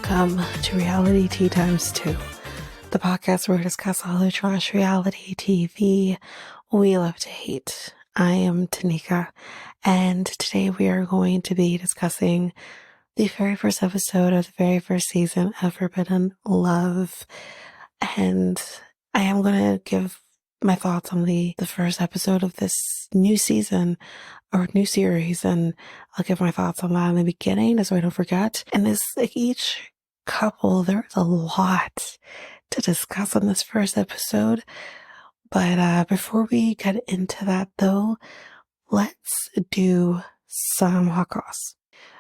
Welcome to Reality Tea Times 2, the podcast where we discuss all the trash reality TV we love to hate. I am Tanika, and today we are going to be discussing the very first episode of the very first season of Forbidden Love. And I am going to give my thoughts on the first episode of this new season or new series, and I'll give my thoughts on that in the beginning so I don't forget. And this, like, each couple, there's a lot to discuss on this first episode. But before we get into that though, let's do some hot goss.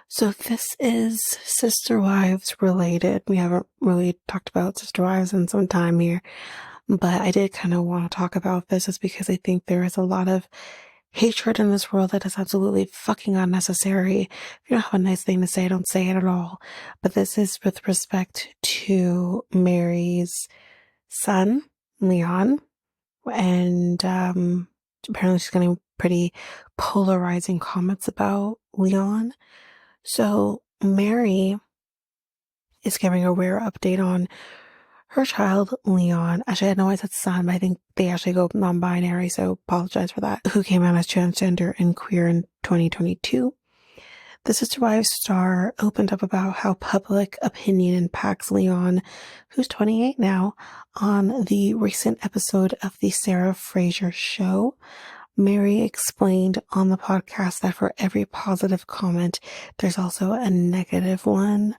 So this is Sister Wives related. We haven't really talked about Sister Wives in some time here, but I did kind of want to talk about this just because I think there is a lot of hatred in this world that is absolutely fucking unnecessary. If you don't have a nice thing to say, don't say it at all. But this is with respect to Mary's son, Leon, and apparently she's getting pretty polarizing comments about Leon. So Mary is giving a rare update on her child, Leon. Actually, I know I said son, but I think they actually go non-binary, so apologize for that. Who came out as transgender and queer in 2022. The Sister Wives star opened up about how public opinion impacts Leon, who's 28 now, on the recent episode of the Sarah Fraser show. Mary explained on the podcast that for every positive comment, there's also a negative one.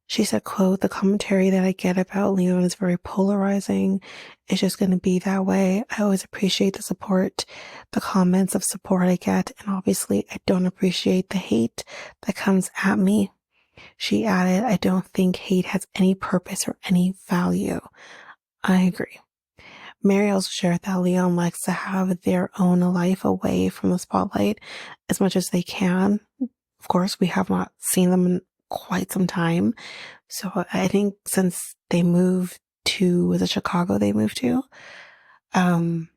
She said, quote, "The commentary that I get about Leon is very polarizing. It's just going to be that way. I always appreciate the support, the comments of support I get, and obviously I don't appreciate the hate that comes at me." She added, "I don't think hate has any purpose or any value." I agree. Mary also shared that Leon likes to have their own life away from the spotlight as much as they can. Of course, we have not seen them in quite some time. So I think since they moved to, was it Chicago they moved to? So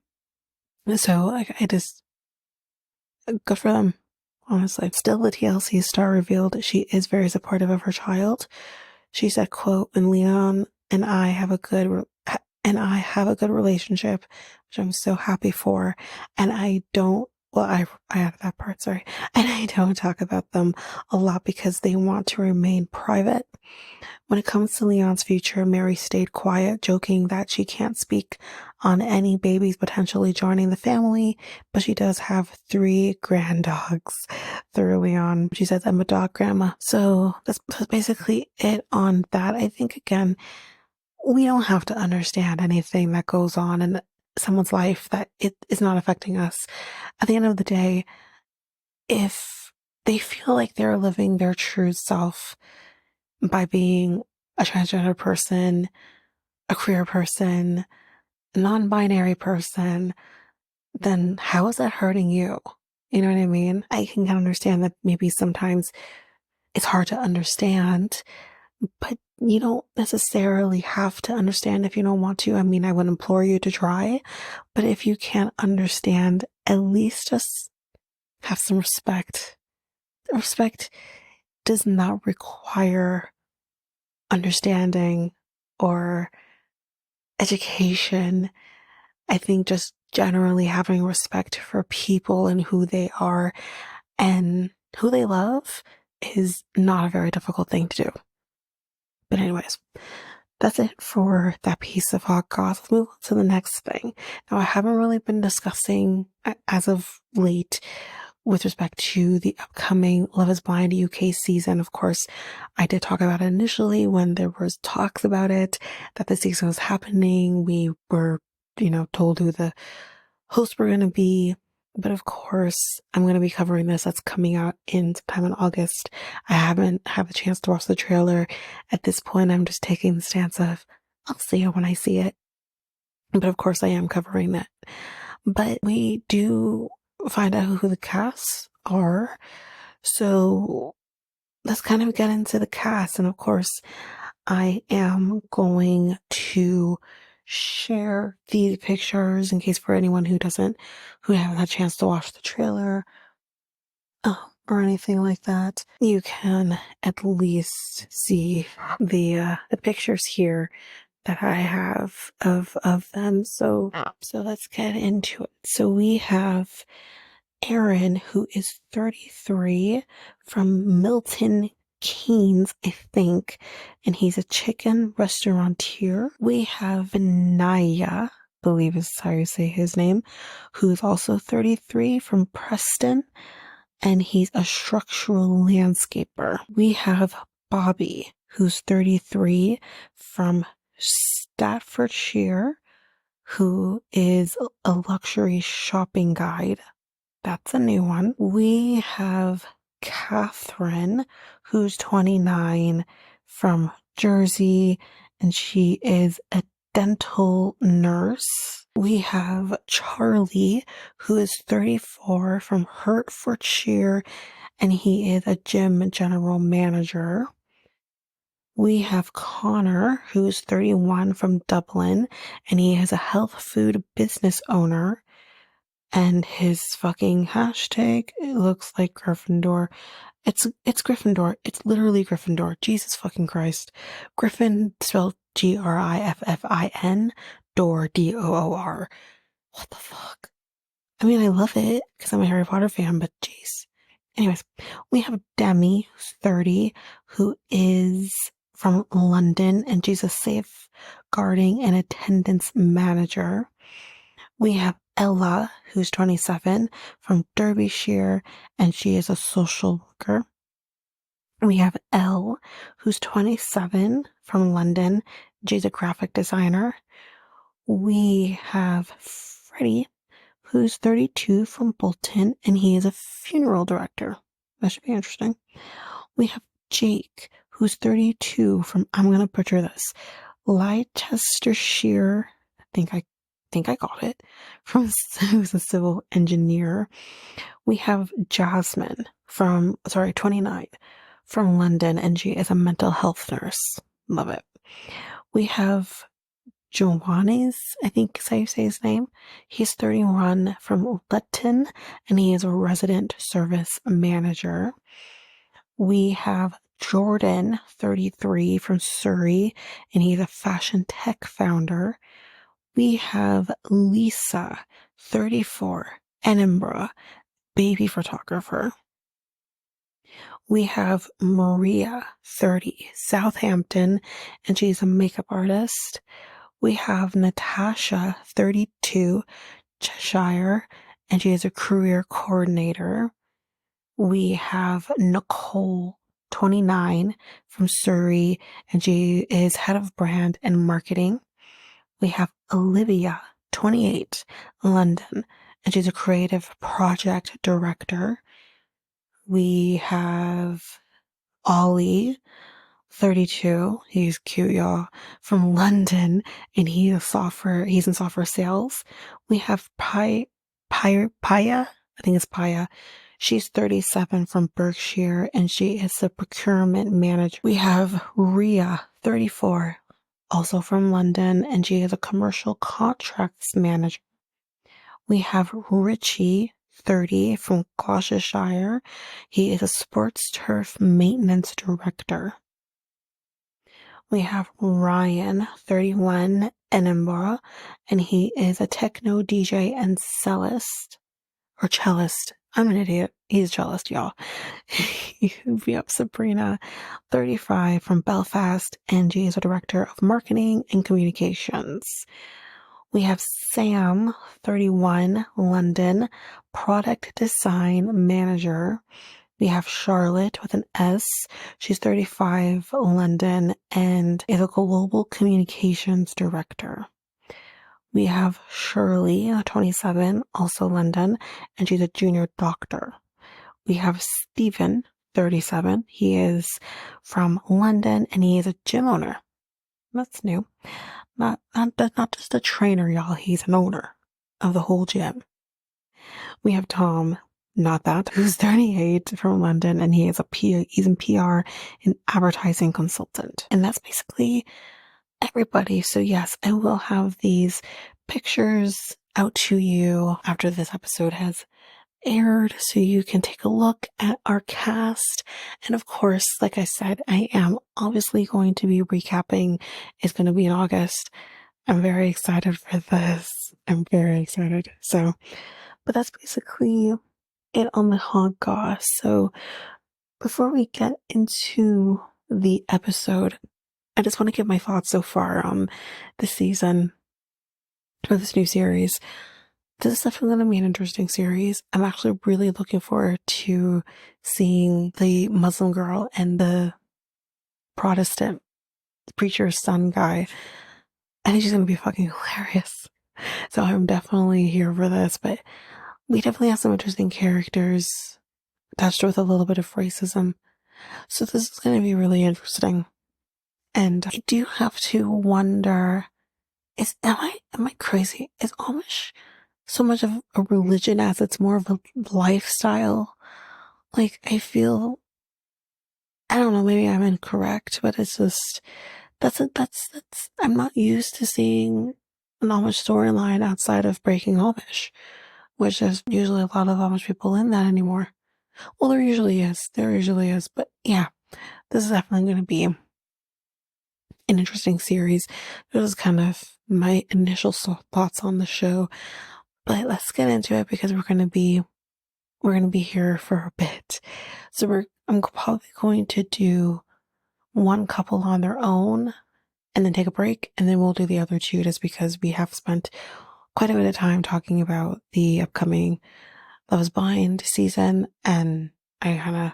I just, good for them, honestly. Still, the TLC star revealed she is very supportive of her child. She said, quote, "When Leon and I have a good relationship, which I'm so happy for, and I don't, well, I added that part, sorry, and I don't talk about them a lot because they want to remain private." When it comes to Leon's future, Mary stayed quiet, joking that she can't speak on any babies potentially joining the family, but she does have 3 granddogs through Leon. She says, "I'm a dog grandma." So that's basically it on that. I think, again, we don't have to understand anything that goes on in someone's life that it is not affecting us. At the end of the day, if they feel like they're living their true self by being a transgender person, a queer person, a non-binary person, then how is that hurting you? You know what I mean? I can understand that maybe sometimes it's hard to understand, but you don't necessarily have to understand if you don't want to. I mean, I would implore you to try, but if you can't understand, at least just have some respect. Respect does not require understanding or education. I think just generally having respect for people and who they are and who they love is not a very difficult thing to do. But anyways, that's it for that piece of hot goss. Let's move on to the next thing. Now, I haven't really been discussing as of late with respect to the upcoming Love is Blind UK season. Of course, I did talk about it initially when there was talks about it, that the season was happening. We were, told who the hosts were going to be. But of course, I'm going to be covering this. That's coming out in sometime in August. I haven't had a chance to watch the trailer. At this point, I'm just taking the stance of, I'll see it when I see it. But of course, I am covering that. But we do find out who the casts are. So let's kind of get into the cast. And of course, I am going to share these pictures in case for anyone who hasn't had a chance to watch the trailer. or anything like that, you can at least see the pictures here that I have of them. So let's get into it. So we have Aaron, who is 33, from Milton Keynes, I think, and he's a chicken restaurateur. We have Benaya, I believe is how you say his name, who's also 33, from Preston, and he's a structural landscaper. We have Bobby, who's 33, from Staffordshire, who is a luxury shopping guide. That's a new one. We have Catherine, who's 29, from Jersey, and she is a dental nurse. We have Charlie, who is 34, from Hertfordshire, and he is a gym general manager. We have Connor, who's 31, from Dublin, and he is a health food business owner. And his fucking hashtag, it looks like Gryffindor. It's Gryffindor. It's literally Gryffindor. Jesus fucking Christ. Griffin spelled Griffin, door Door. What the fuck? I mean, I love it because I'm a Harry Potter fan, but jeez. Anyways, we have Demi, who's 30, who is from London, and she's a safeguarding and attendance manager. We have Ella, who's 27, from Derbyshire, and she is a social worker. We have Elle, who's 27, from London. She's a graphic designer. We have Freddie, who's 32, from Bolton, and he is a funeral director. That should be interesting. We have Jake, who's 32, from, I'm going to butcher this, Leicestershire. I think I got it, from who's a civil engineer. We have Jasmine, 29, from London, and she is a mental health nurse. Love it. We have Joannes, I think is how you say his name. He's 31, from Luton, and he is a resident service manager. We have Jordan, 33, from Surrey, and he's a fashion tech founder. We have Lisa, 34, Edinburgh, baby photographer. We have Maria, 30, Southampton, and she's a makeup artist. We have Natasha, 32, Cheshire, and she is a career coordinator. We have Nicole, 29, from Surrey, and she is head of brand and marketing. We have Olivia, 28, London, and she's a creative project director. We have Ollie, 32. He's cute, y'all, from London, and he's in software sales. We have Paya, I think it's Paya. She's 37, from Berkshire, and she is a procurement manager. We have Ria, 34, also from London, and she is a commercial contracts manager. We have Richie, 30, from Gloucestershire. He is a sports turf maintenance director. We have Ryan, 31, Edinburgh, and he is a techno DJ and cellist. Or cellist. I'm an idiot. He's a cellist, y'all. We have Sabrina, 35, from Belfast, and she is a director of marketing and communications. We have Sam, 31, London, product design manager. We have Charlotte with an S. She's 35, London, and is a global communications director. We have Shirley, 27, also London, and she's a junior doctor. We have Stephen, 37. He is from London, and he is a gym owner. That's new. Not just a trainer, y'all. He's an owner of the whole gym. We have Tom, not that, who's 38, from London, and he's in PR and advertising consultant. And that's basically everybody. So yes, I will have these pictures out to you after this episode has aired so you can take a look at our cast. And of course, like I said, I am obviously going to be recapping. It's going to be in August. I'm very excited for this. I'm very excited. So, but that's basically it on the Hog Goss. So before we get into the episode, I just want to give my thoughts so far on this season for this new series. This is definitely going to be an interesting series. I'm actually really looking forward to seeing the Muslim girl and the Protestant preacher's son guy. I think she's going to be fucking hilarious. So I'm definitely here for this, but we definitely have some interesting characters touched with a little bit of racism. So this is going to be really interesting. And I do have to wonder, am I crazy? Is Amish so much of a religion as it's more of a lifestyle? Like, I feel, I don't know, maybe I'm incorrect, but it's just, I'm not used to seeing an Amish storyline outside of Breaking Amish, which there's usually a lot of Amish people in that anymore. Well, there usually is, but yeah, this is definitely going to be an interesting series. This is kind of my initial thoughts on the show, but let's get into it because we're going to be here for a bit. So I'm probably going to do one couple on their own and then take a break, and then we'll do the other two just because we have spent quite a bit of time talking about the upcoming Love is Blind season, and I kind of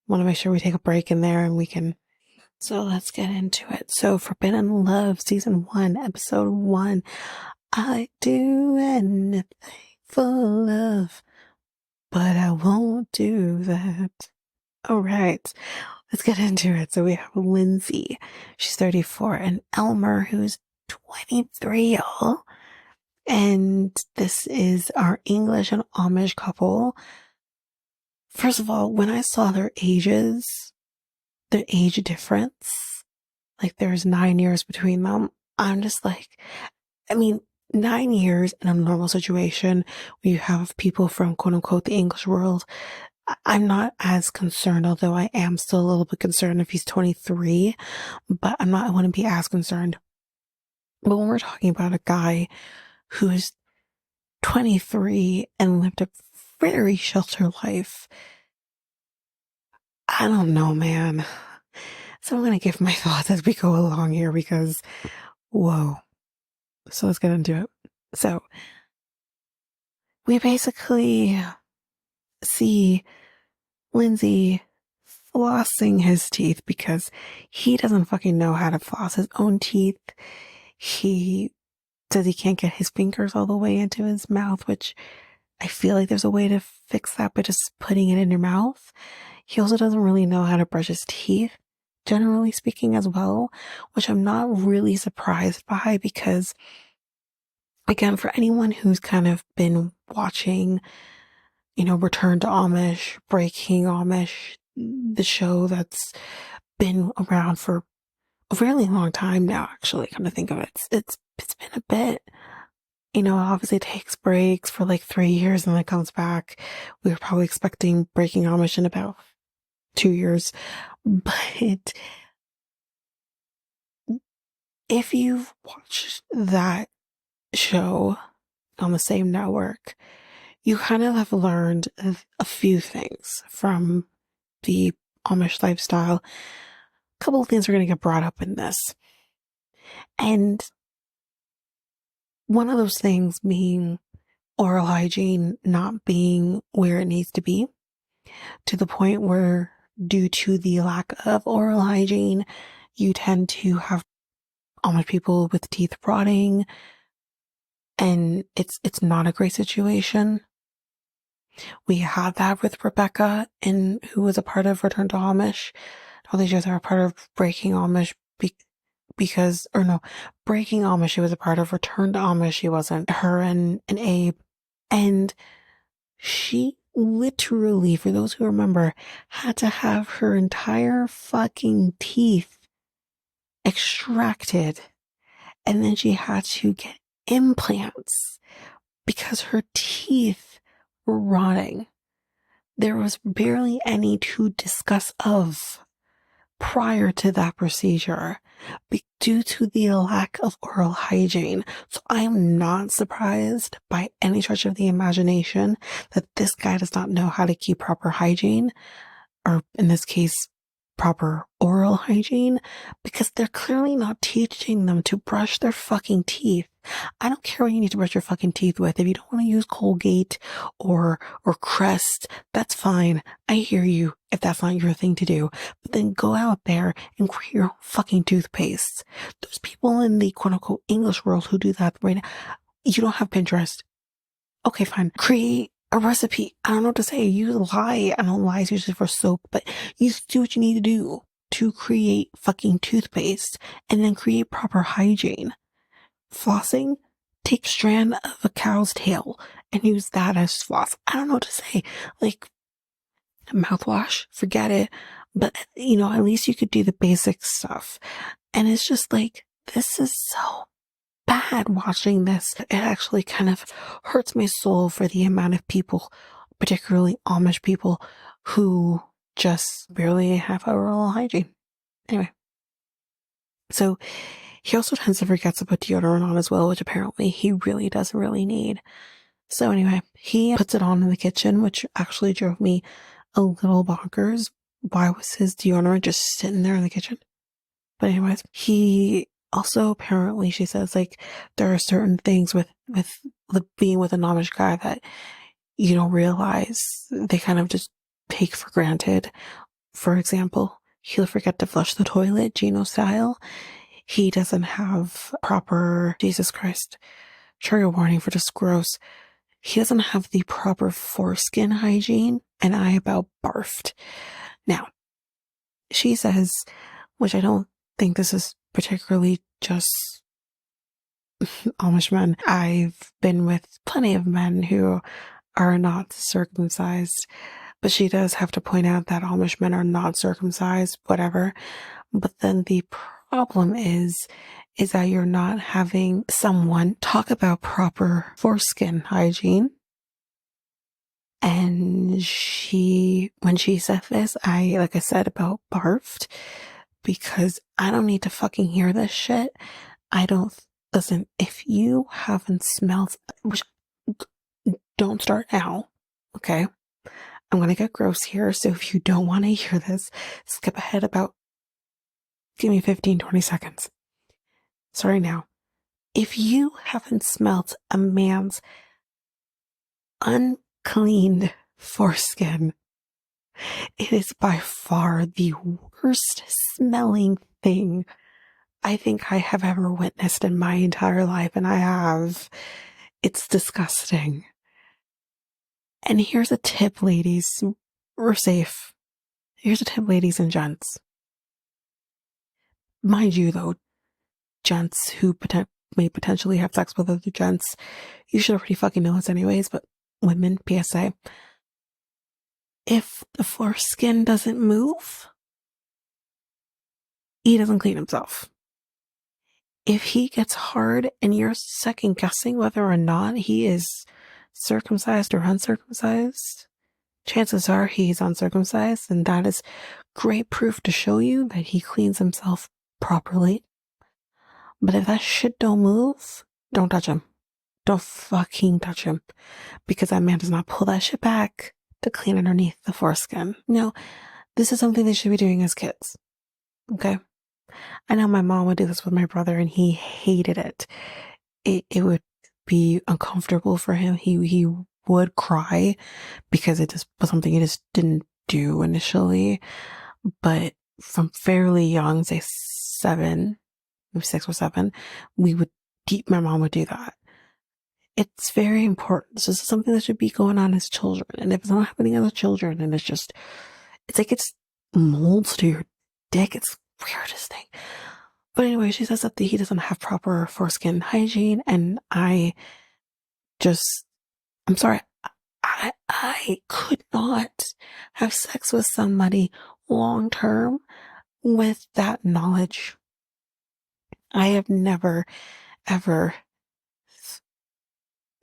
want to make sure we take a break in there and we can. So let's get into it. So Forbidden Love season 1, episode 1. I do anything for love, but I won't do that. All right, let's get into it. So we have Lindsay, she's 34, and Elmer, who's 23, y'all. And this is our English and Amish couple. First of all, when I saw their ages, their age difference, like there's 9 years between them, I'm just like, I mean, 9 years in a normal situation where you have people from quote unquote the English world, I'm not as concerned, although I am still a little bit concerned if he's 23, but I wouldn't be as concerned. But when we're talking about a guy who is 23 and lived a very sheltered life, I don't know, man. So I'm going to give my thoughts as we go along here because, whoa. So let's get into it. So we basically see Lindsay flossing his teeth because he doesn't fucking know how to floss his own teeth. He says he can't get his fingers all the way into his mouth, which I feel like there's a way to fix that by just putting it in your mouth. He also doesn't really know how to brush his teeth, generally speaking, as well, which I'm not really surprised by because, again, for anyone who's kind of been watching, Return to Amish, Breaking Amish, the show that's been around for a really long time now, actually, come to think of it. It's been a bit. Obviously it takes breaks for like 3 years and then it comes back. We were probably expecting Breaking Amish in about 2 years. But if you've watched that show on the same network, you kind of have learned a few things from the Amish lifestyle. A couple of things are going to get brought up in this. And one of those things being oral hygiene not being where it needs to be, to the point where, due to the lack of oral hygiene, you tend to have Amish people with teeth rotting, and it's not a great situation. We had that with Rebecca, who was a part of Return to Amish. All these years are a part of Breaking Amish Breaking Amish, she was a part of. Return to Amish, she wasn't. Her and Abe. And she literally, for those who remember, had to have her entire fucking teeth extracted. And then she had to get implants because her teeth rotting. There was barely any to discuss of prior to that procedure due to the lack of oral hygiene. So I am not surprised by any stretch of the imagination that this guy does not know how to keep proper hygiene, or in this case, proper oral hygiene, because they're clearly not teaching them to brush their fucking teeth. I don't care what you need to brush your fucking teeth with. If you don't want to use Colgate or Crest, that's fine. I hear you if that's not your thing to do. But then go out there and create your own fucking toothpaste. There's people in the quote unquote English world who do that right now. You don't have Pinterest. Okay, fine. Create a recipe. I don't know what to say. Use lye. I know lye is usually for soap, but you do what you need to do to create fucking toothpaste and then create proper hygiene. Flossing, take a strand of a cow's tail and use that as floss. I don't know what to say. Like, mouthwash, forget it. But, you know, at least you could do the basic stuff. And it's just like, this is so bad watching this. It actually kind of hurts my soul for the amount of people, particularly Amish people, who just barely have oral hygiene. Anyway. So, he also tends to forget to put deodorant on as well, which apparently he really doesn't really need. So anyway, he puts it on in the kitchen, which actually drove me a little bonkers. Why was his deodorant just sitting there in the kitchen? But anyways, he also apparently, she says, like, there are certain things with being with an Amish guy that you don't realize they kind of just take for granted. For example, he'll forget to flush the toilet, Gino style. He doesn't have proper, Jesus Christ, trigger warning for just gross. He doesn't have the proper foreskin hygiene, and I about barfed. Now, she says, which I don't think this is particularly just Amish men. I've been with plenty of men who are not circumcised, but she does have to point out that Amish men are not circumcised, whatever. But then the problem is that you're not having someone talk about proper foreskin hygiene. And when she said this, like I said, about barfed, because I don't need to fucking hear this shit. Listen, if you haven't smelled, which, don't start now, okay? I'm gonna get gross here, so if you don't want to hear this, skip ahead give me 15, 20 seconds. Sorry now. If you haven't smelt a man's uncleaned foreskin, it is by far the worst smelling thing I think I have ever witnessed in my entire life, and I have. It's disgusting. And here's a tip, ladies. We're safe. Here's a tip, ladies and gents. Mind you, though, gents who may potentially have sex with other gents, you should already fucking know this anyways, but women, PSA. If the foreskin doesn't move, he doesn't clean himself. If he gets hard and you're second guessing whether or not he is circumcised or uncircumcised, chances are he's uncircumcised, and that is great proof to show you that he cleans himself properly. But if that shit don't move, don't touch him. Don't fucking touch him. Because that man does not pull that shit back to clean underneath the foreskin. No, this is something they should be doing as kids. Okay? I know my mom would do this with my brother and he hated it. It would be uncomfortable for him. He would cry because it just was something he just didn't do initially. But from fairly young, say 7, maybe 6 or 7, my mom would do that. It's very important. This is something that should be going on as children. And if it's not happening as children, then it's like it's molds to your dick. It's the weirdest thing. But anyway, she says that he doesn't have proper foreskin hygiene, and I'm sorry, I could not have sex with somebody long term with that knowledge. I have never, ever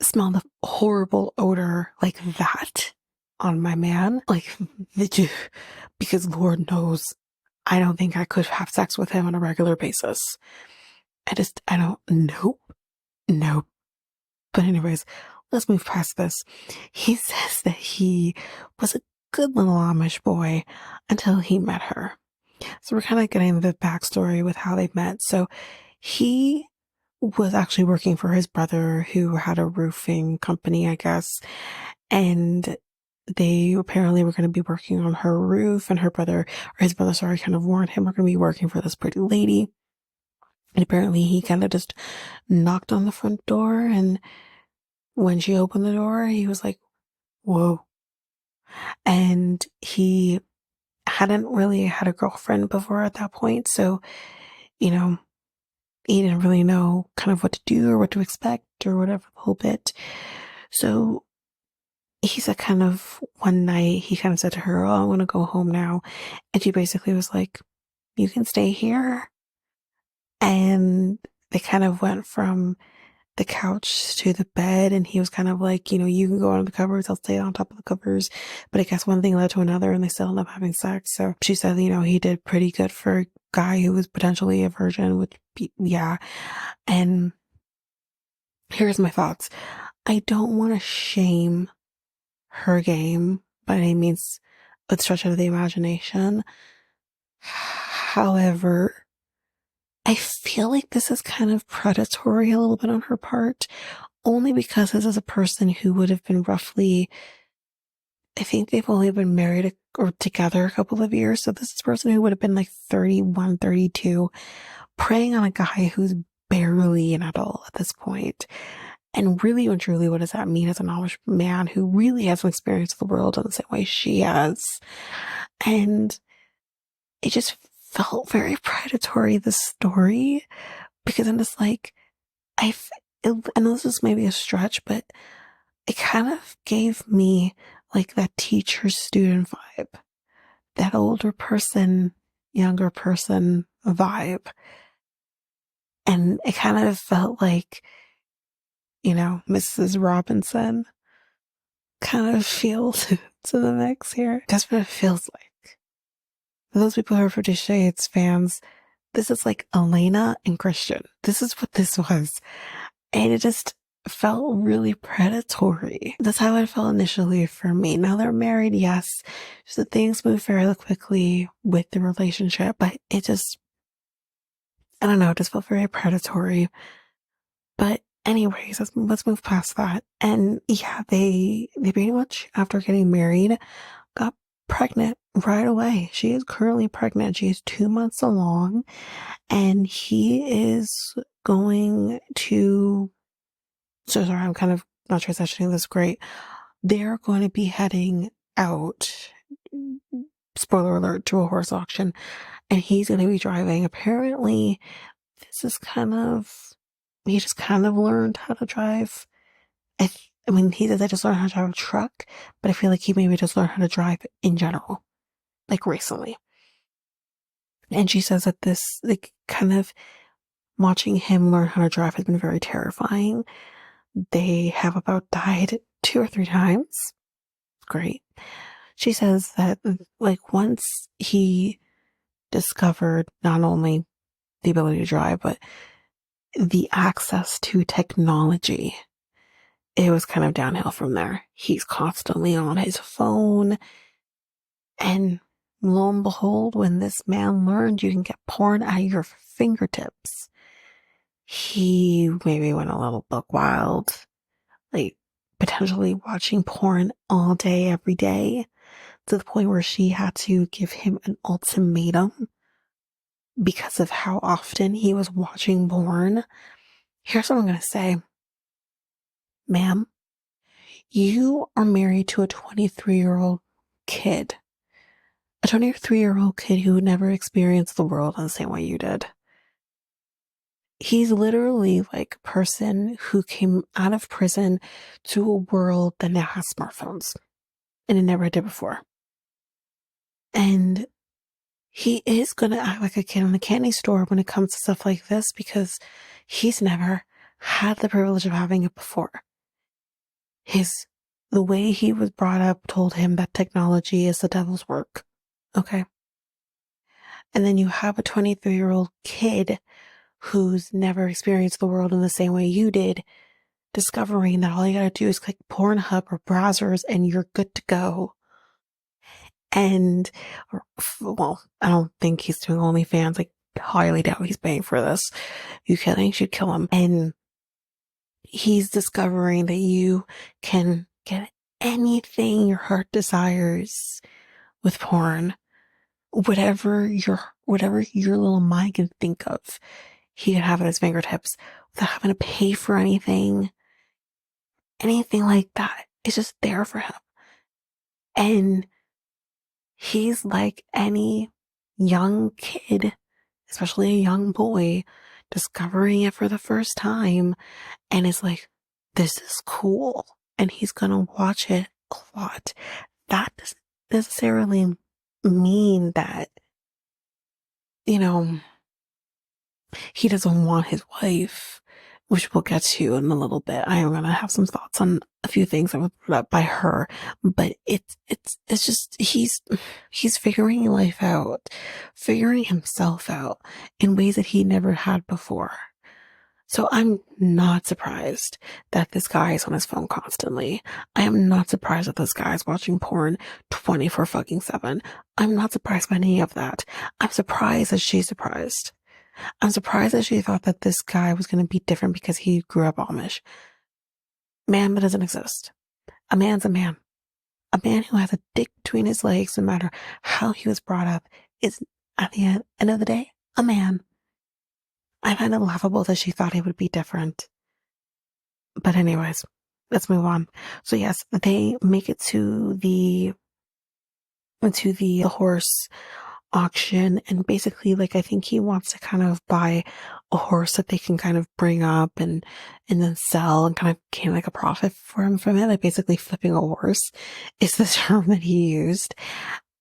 smell the horrible odor like that on my man. Like, because Lord knows, I don't think I could have sex with him on a regular basis. I don't, nope, nope. But anyways, let's move past this. He says that he was a good little Amish boy until he met her. So we're kind of getting the backstory with how they met. So he was actually working for his brother who had a roofing company, I guess. And they apparently were going to be working on her roof, and his brother, sorry, kind of warned him, we're going to be working for this pretty lady. And apparently he kind of just knocked on the front door, and when she opened the door, he was like, whoa. And he hadn't really had a girlfriend before at that point. So, you know, he didn't really know kind of what to do or what to expect or whatever the whole bit. So he said kind of one night, he kind of said to her, oh, I want to go home now. And she basically was like, you can stay here. And they kind of went from the couch to the bed, and he was kind of like, you can go on the covers, I'll stay on top of the covers. But I guess one thing led to another, and they still ended up having sex. So she said, he did pretty good for a guy who was potentially a virgin, which, yeah. And here's my thoughts. I don't want to shame her game by any means, a stretch of the imagination. However, I feel like this is kind of predatory a little bit on her part, only because this is a person who would have been roughly, I think they've only been married or together a couple of years. So this is a person who would have been like 31, 32, preying on a guy who's barely an adult at this point. And really and truly, what does that mean as a Amish man who really has an experience of the world in the same way she has? And it just felt very predatory, this story, because I'm just like, I know this is maybe a stretch, but it kind of gave me like that teacher student vibe, that older person, younger person vibe. And it kind of felt like, Mrs. Robinson kind of feels to the mix here. That's what it feels like. For those people who are 50 Shades fans, this is like Elena and Christian. This is what this was. And it just felt really predatory. That's how it felt initially for me. Now they're married, yes. So things move fairly quickly with the relationship, but it just, I don't know, it just felt very predatory. But anyways, let's move past that. And yeah, they pretty much, after getting married, got pregnant right away. She is currently pregnant. She is 2 months along, and he is going to, so sorry, I'm kind of not transitioning this great. They're going to be heading out, spoiler alert, to a horse auction, and he's going to be driving. Apparently, this is he just kind of learned how to drive. I mean, he says I just learned how to drive a truck, but I feel like he maybe just learned how to drive in general, like recently. And she says that this, like, kind of watching him learn how to drive has been very terrifying. They have about died 2 or 3 times. Great. She says that, like, once he discovered not only the ability to drive, but the access to technology, it was kind of downhill from there. He's constantly on his phone. And lo and behold, when this man learned you can get porn at your fingertips, he maybe went a little buck wild, like potentially watching porn all day, every day, to the point where she had to give him an ultimatum because of how often he was watching porn. Here's what I'm going to say. Ma'am, you are married to a 23-year-old kid. A 23-year-old kid who never experienced the world in the same way you did. He's literally like a person who came out of prison to a world that now has smartphones. And it never did before. And he is going to act like a kid in a candy store when it comes to stuff like this because he's never had the privilege of having it before. The way he was brought up told him that technology is the devil's work. Okay. And then you have a 23-year-old kid who's never experienced the world in the same way you did, discovering that all you gotta do is click Pornhub or browsers and you're good to go. And, well, I don't think he's doing OnlyFans. Like, highly doubt he's paying for this. You kidding? She'd kill him. And he's discovering that you can get anything your heart desires with porn. Whatever your little mind can think of, he could have at his fingertips without having to pay for anything like that. It's just there for him. And he's like any young kid, especially a young boy, discovering it for the first time, and is like, this is cool. And he's gonna watch it a lot. That doesn't necessarily mean that, you know, he doesn't want his wife, which we'll get to in a little bit. I am going to have some thoughts on a few things that were brought up by her, but it's just, he's figuring life out, figuring himself out in ways that he never had before. So I'm not surprised that this guy is on his phone constantly. I am not surprised that this guy is watching porn 24/7. I'm not surprised by any of that. I'm surprised that she's surprised. I'm surprised that she thought that this guy was going to be different because he grew up Amish. Man, that doesn't exist. A man's a man. A man who has a dick between his legs, no matter how he was brought up, is, at the end of the day, a man. I find it laughable that she thought he would be different. But anyways, let's move on. So yes, they make it to the horse auction, and basically, like, I think he wants to kind of buy a horse that they can kind of bring up and then sell and kind of gain like a profit for him from it. Like, basically flipping a horse is the term that he used.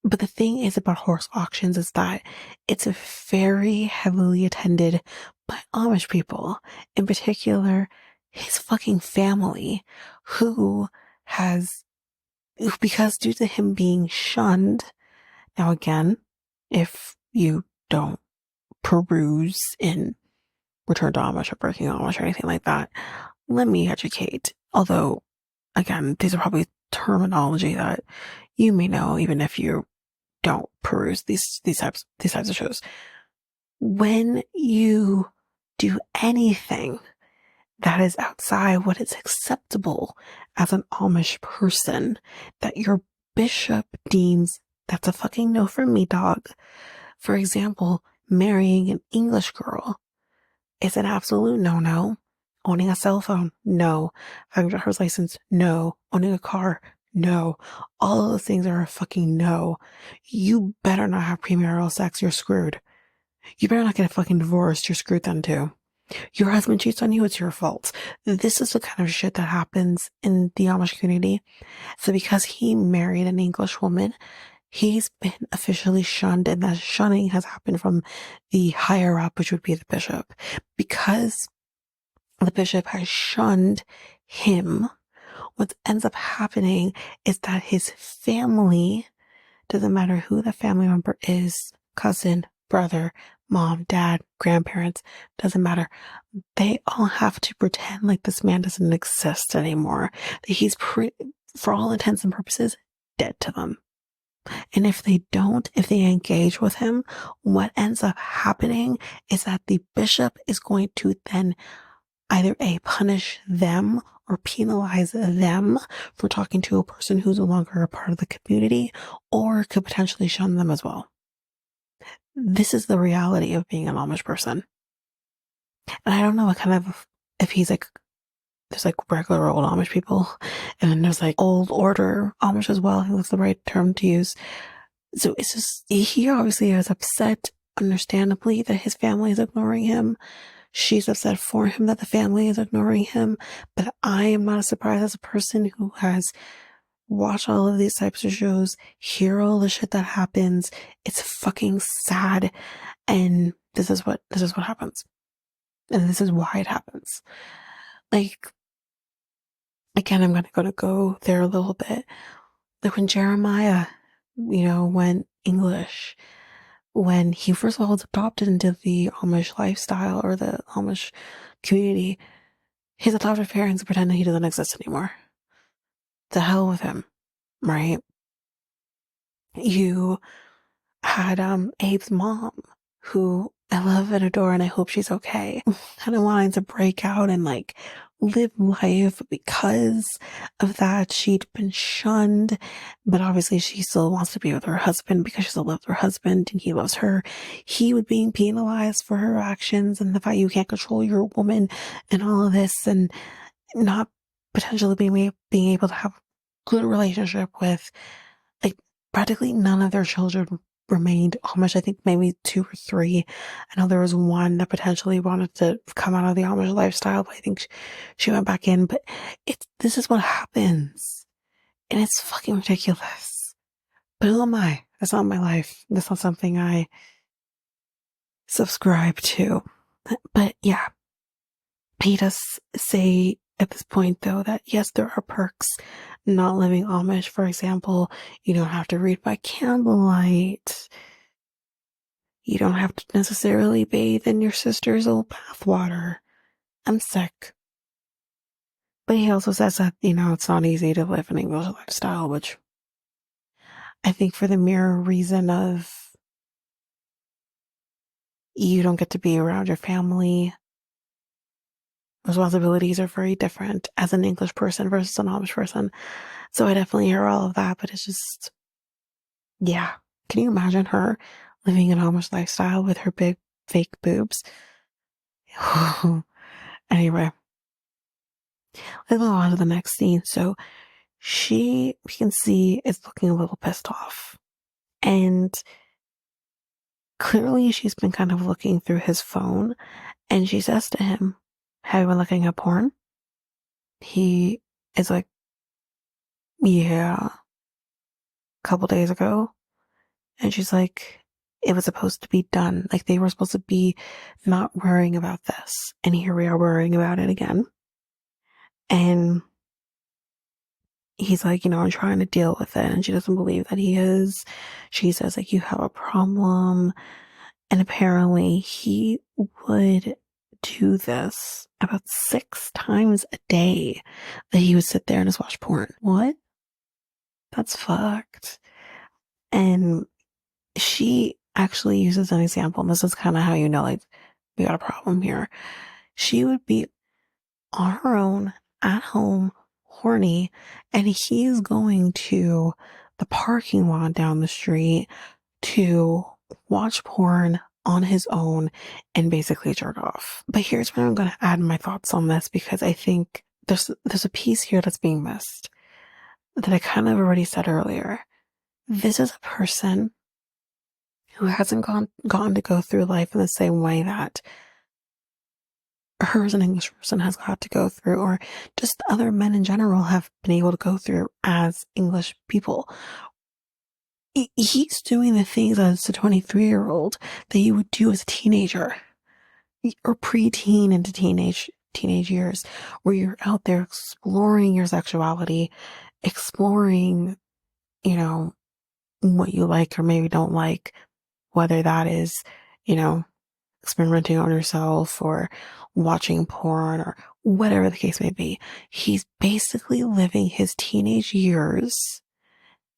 But the thing is about horse auctions is that it's very heavily attended by Amish people, in particular his fucking family, because due to him being shunned. Now again, if you don't peruse in Return to Amish or Breaking Amish or anything like that, let me educate. Although, again, these are probably terminology that you may know, even if you don't peruse these types of shows. When you do anything that is outside what is acceptable as an Amish person, that your bishop deems that's a fucking no for me, dog. For example, marrying an English girl is an absolute no-no. Owning a cell phone, no. Having a driver's license, no. Owning a car, no. All of those things are a fucking no. You better not have premarital sex, you're screwed. You better not get a fucking divorce, you're screwed then too. Your husband cheats on you, it's your fault. This is the kind of shit that happens in the Amish community. So because he married an English woman, he's been officially shunned, and that shunning has happened from the higher up, which would be the bishop. Because the bishop has shunned him, what ends up happening is that his family, doesn't matter who the family member is, cousin, brother, mom, dad, grandparents, doesn't matter. They all have to pretend like this man doesn't exist anymore. That he's, for all intents and purposes, dead to them. And if they engage with him, what ends up happening is that the bishop is going to then either punish them or penalize them for talking to a person who's no longer a part of the community, or could potentially shun them as well. This is the reality of being an Amish person. And I don't know what kind of, if he's like, there's like regular old Amish people, and then there's like old order Amish as well. I think that's the right term to use. So it's just, he obviously is upset, understandably, that his family is ignoring him. She's upset for him that the family is ignoring him. But I am not surprised, as a person who has watched all of these types of shows, hear all the shit that happens. It's fucking sad. And this is what happens. And this is why it happens. Like, again, I'm going to go there a little bit. Like when Jeremiah, went English, when he first of all was adopted into the Amish lifestyle or the Amish community, his adoptive parents pretended he doesn't exist anymore. To hell with him, right? You had Abe's mom, who I love and adore, and I hope she's okay, kind of wanting to break out and like live life. Because of that, she'd been shunned, but obviously she still wants to be with her husband because she still loves her husband and he loves her. He was being penalized for her actions and the fact you can't control your woman and all of this, and not potentially being able to have a good relationship with, like, practically none of their children remained Amish. I think maybe 2 or 3. I know there was one that potentially wanted to come out of the Amish lifestyle, but I think she went back in. But this is what happens, and it's fucking ridiculous. But who am I? That's not my life. That's not something I subscribe to. But yeah, he does say at this point, though, that yes, there are perks not living Amish. For example, you don't have to read by candlelight. You don't have to necessarily bathe in your sister's old bathwater. I'm sick. But he also says that, it's not easy to live an English lifestyle, which I think for the mere reason of you don't get to be around your family. Responsibilities are very different as an English person versus an Amish person. So I definitely hear all of that, but it's just, yeah. Can you imagine her living an Amish lifestyle with her big fake boobs? Anyway, let's move on to the next scene. So we can see, is looking a little pissed off. And clearly she's been kind of looking through his phone, and she says to him, "Have you been looking at porn?" He is like, "Yeah, a couple days ago." And she's like, "It was supposed to be done. Like, they were supposed to be not worrying about this. And here we are worrying about it again." And he's like, "I'm trying to deal with it." And she doesn't believe that he is. She says, like, "You have a problem." And apparently he would do this about 6 times a day, that he would sit there and just watch porn. What? That's fucked. And she actually uses an example, and this is kind of how you know, like, we got a problem here. She would be on her own, at home, horny, and he's going to the parking lot down the street to watch porn on his own and basically jerk off. But here's where I'm going to add my thoughts on this, because I think there's a piece here that's being missed that I kind of already said earlier. This is a person who hasn't gotten to go through life in the same way that her as an English person has got to go through, or just other men in general have been able to go through as English people. He's doing the things as a 23-year-old that you would do as a teenager or preteen into teenage years, where you're out there exploring your sexuality, exploring, what you like or maybe don't like, whether that is, experimenting on yourself or watching porn or whatever the case may be. He's basically living his teenage years,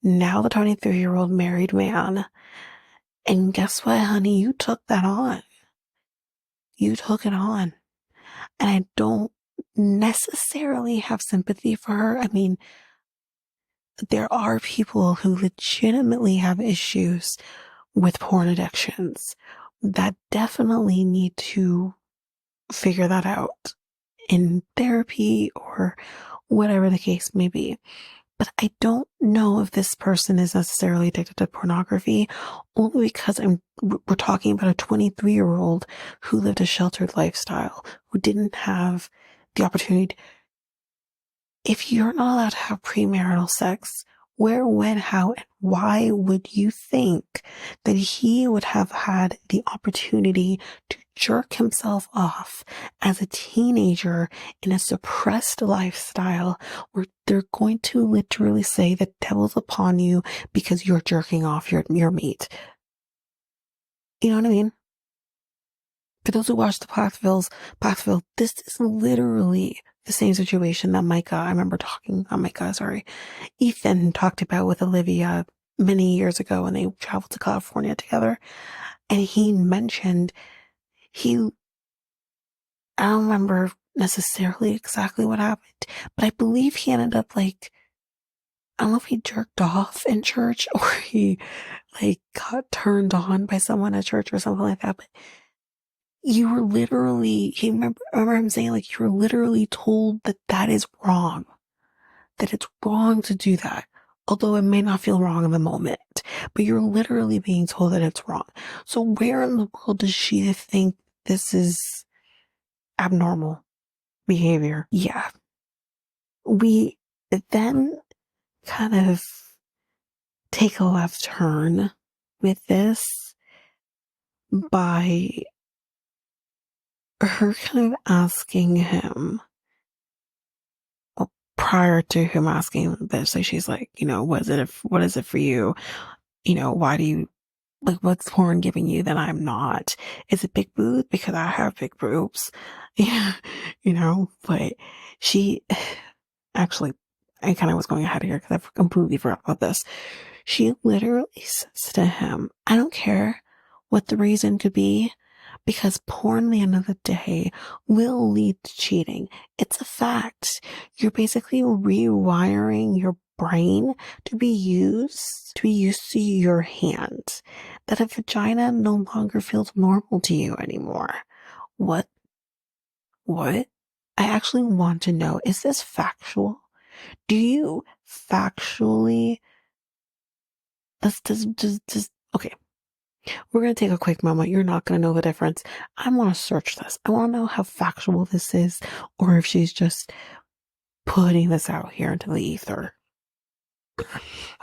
now the 23-year-old married man. And guess what, honey? You took that on. You took it on. And I don't necessarily have sympathy for her. I mean, there are people who legitimately have issues with porn addictions that definitely need to figure that out in therapy or whatever the case may be. But I don't know if this person is necessarily addicted to pornography, only because we're talking about a 23-year-old who lived a sheltered lifestyle, who didn't have the opportunity. If you're not allowed to have premarital sex, where, when, how, and why would you think that he would have had the opportunity to jerk himself off as a teenager in a suppressed lifestyle where they're going to literally say the devil's upon you because you're jerking off your meat. You know what I mean? For those who watch the Plathville, this is literally the same situation that Ethan talked about with Olivia many years ago when they traveled to California together. And he mentioned I don't remember necessarily exactly what happened, but I believe he ended up I don't know if he jerked off in church or he got turned on by someone at church or something like that. But you were literally, I remember him saying you were literally told that is wrong, that it's wrong to do that. Although it may not feel wrong in the moment, but you're literally being told that it's wrong. So where in the world does she think this is abnormal behavior? Yeah. We then kind of take a left turn with this by her kind of asking him, prior to him asking this, she's like, what is it for you? Why do you, what's porn giving you that I'm not? Is it big boobs? Because I have big boobs. Yeah, but she, actually, I kind of was going ahead here because I completely forgot about this. She literally says to him, I don't care what the reason could be, because porn, at the end of the day, will lead to cheating. It's a fact. You're basically rewiring your brain to be used to your hand. That a vagina no longer feels normal to you anymore. What? I actually want to know, is this factual? Do you factually, okay. We're going to take a quick moment. You're not going to know the difference. I want to search this. I want to know how factual this is, or if she's just putting this out here into the ether.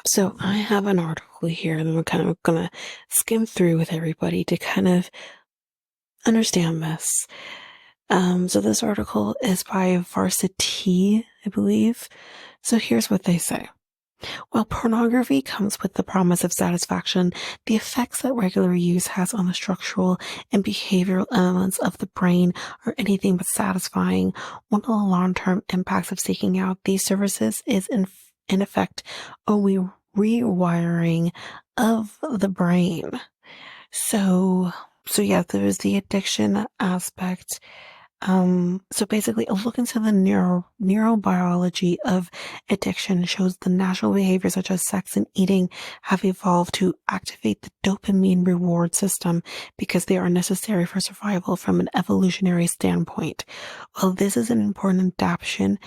So I have an article here that I'm kind of going to skim through with everybody to kind of understand this. So this article is by Varsity, I believe. So here's what they say. While pornography comes with the promise of satisfaction, the effects that regular use has on the structural and behavioral elements of the brain are anything but satisfying. One of the long-term impacts of seeking out these services is in effect a rewiring of the brain. So yeah, there's the addiction aspect. So basically, a look into the neurobiology of addiction shows the natural behaviors such as sex and eating have evolved to activate the dopamine reward system because they are necessary for survival from an evolutionary standpoint. While this is an important adaptation,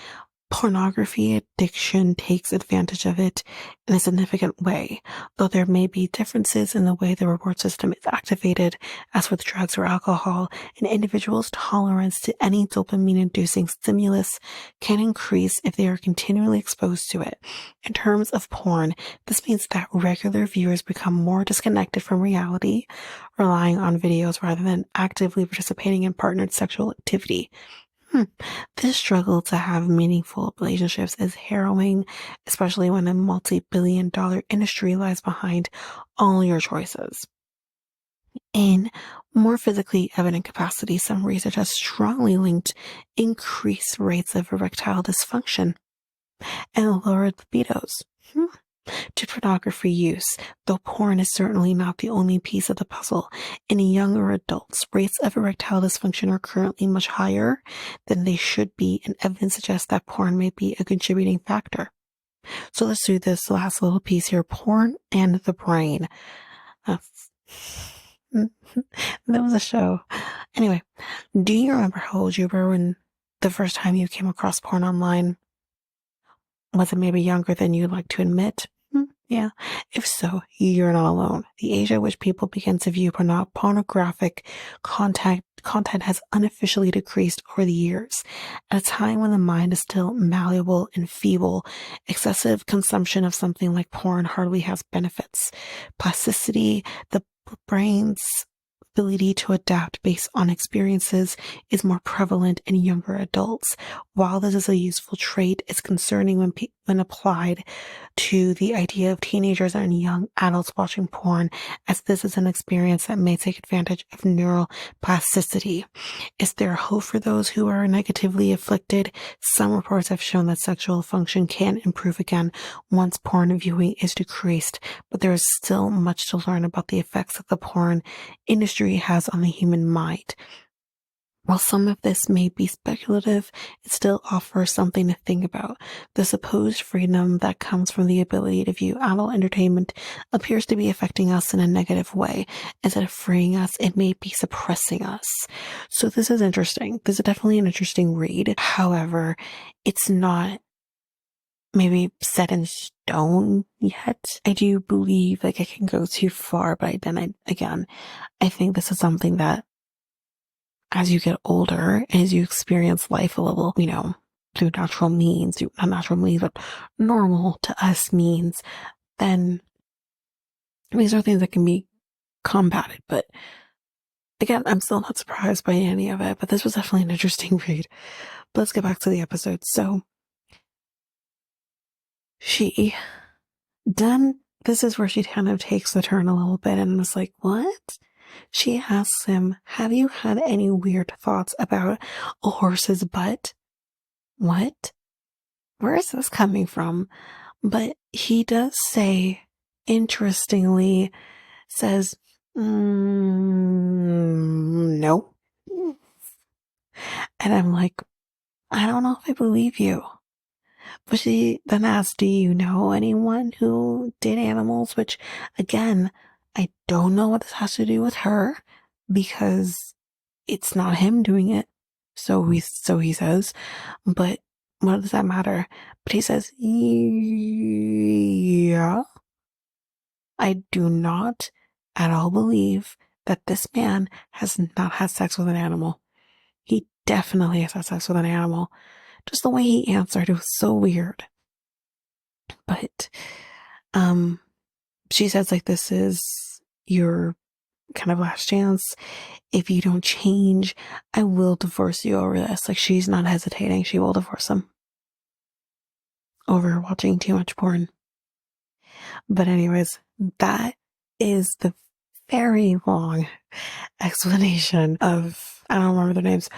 pornography addiction takes advantage of it in a significant way, though there may be differences in the way the reward system is activated. As with drugs or alcohol, an individual's tolerance to any dopamine-inducing stimulus can increase if they are continually exposed to it. In terms of porn, this means that regular viewers become more disconnected from reality, relying on videos rather than actively participating in partnered sexual activity. This struggle to have meaningful relationships is harrowing, especially when a multi-billion-dollar industry lies behind all your choices. In more physically evident capacity, some research has strongly linked increased rates of erectile dysfunction and lowered libidos to pornography use, though porn is certainly not the only piece of the puzzle. In younger adults, rates of erectile dysfunction are currently much higher than they should be, and evidence suggests that porn may be a contributing factor. So let's do this last little piece here. Porn and the brain. That was a show. Anyway, do you remember how old you were when the first time you came across porn online? Was it maybe younger than you'd like to admit? Yeah. If so, you're not alone. The age at which people begin to view pornographic content has unofficially decreased over the years. At a time when the mind is still malleable and feeble, excessive consumption of something like porn hardly has benefits. Plasticity, the brain's ability to adapt based on experiences is more prevalent in younger adults. While this is a useful trait, it's concerning when applied to the idea of teenagers and young adults watching porn, as this is an experience that may take advantage of neuroplasticity. Is there hope for those who are negatively afflicted? Some reports have shown that sexual function can improve again once porn viewing is decreased, but there is still much to learn about the effects that the porn industry has on the human mind. While some of this may be speculative, it still offers something to think about. The supposed freedom that comes from the ability to view adult entertainment appears to be affecting us in a negative way. Instead of freeing us, it may be suppressing us. So this is interesting. This is definitely an interesting read. However, it's not maybe set in stone yet. I do believe like it can go too far, but I think this is something that as you get older, as you experience life a little, through natural means, not natural means, but normal to us means, then these are things that can be combated. But again, I'm still not surprised by any of it, but this was definitely an interesting read. But let's get back to the episode. So this is where she kind of takes the turn a little bit and was like, what? She asks him, have you had any weird thoughts about a horse's butt? What? Where is this coming from? But he does say, interestingly, says, no. And I'm like, I don't know if I believe you. But she then asks, do you know anyone who did animals? Which, again, I don't know what this has to do with her because it's not him doing it. So he says, but what does that matter? But he says, yeah, I do not at all believe that this man has not had sex with an animal. He definitely has had sex with an animal. Just the way he answered, it was so weird. But, she says like, this is your kind of last chance. If you don't change, I will divorce you over this. Like, she's not hesitating. She will divorce him over watching too much porn. But anyways, that is the very long explanation of, I don't remember their names,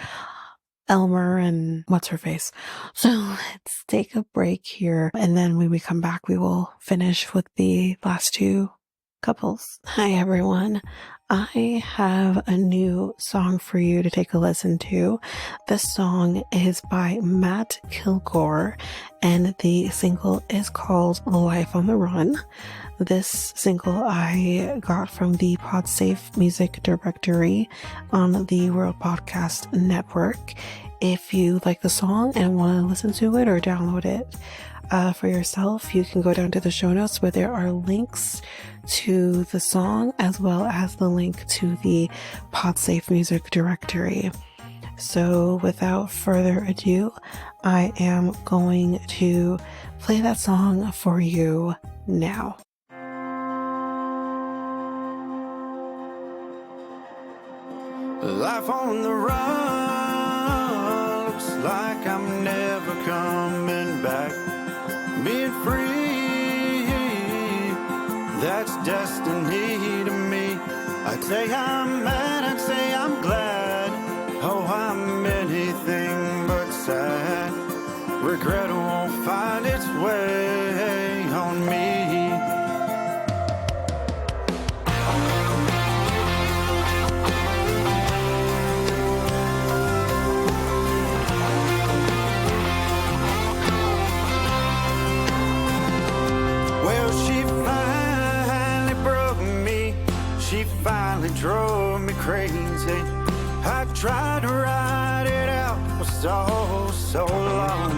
Elmer and what's her face. So let's take a break here. And then when we come back, we will finish with the last two couples. Hi, everyone. I have a new song for you to take a listen to. This song is by Matt Kilgore, and the single is called Life on the Run. This single I got from the PodSafe Music Directory on the World Podcast Network. If you like the song and want to listen to it or download it for yourself, you can go down to the show notes where there are links to the song as well as the link to the PodSafe Music Directory. So without further ado, I am going to play that song for you now. Life on the run looks like I'm never coming back. Being free, that's destiny to me. I'd say I'm mad, I'd say I'm glad. Oh, I'm anything but sad. Regret won't find its way on me. Drove me crazy. I tried to ride it out for so long.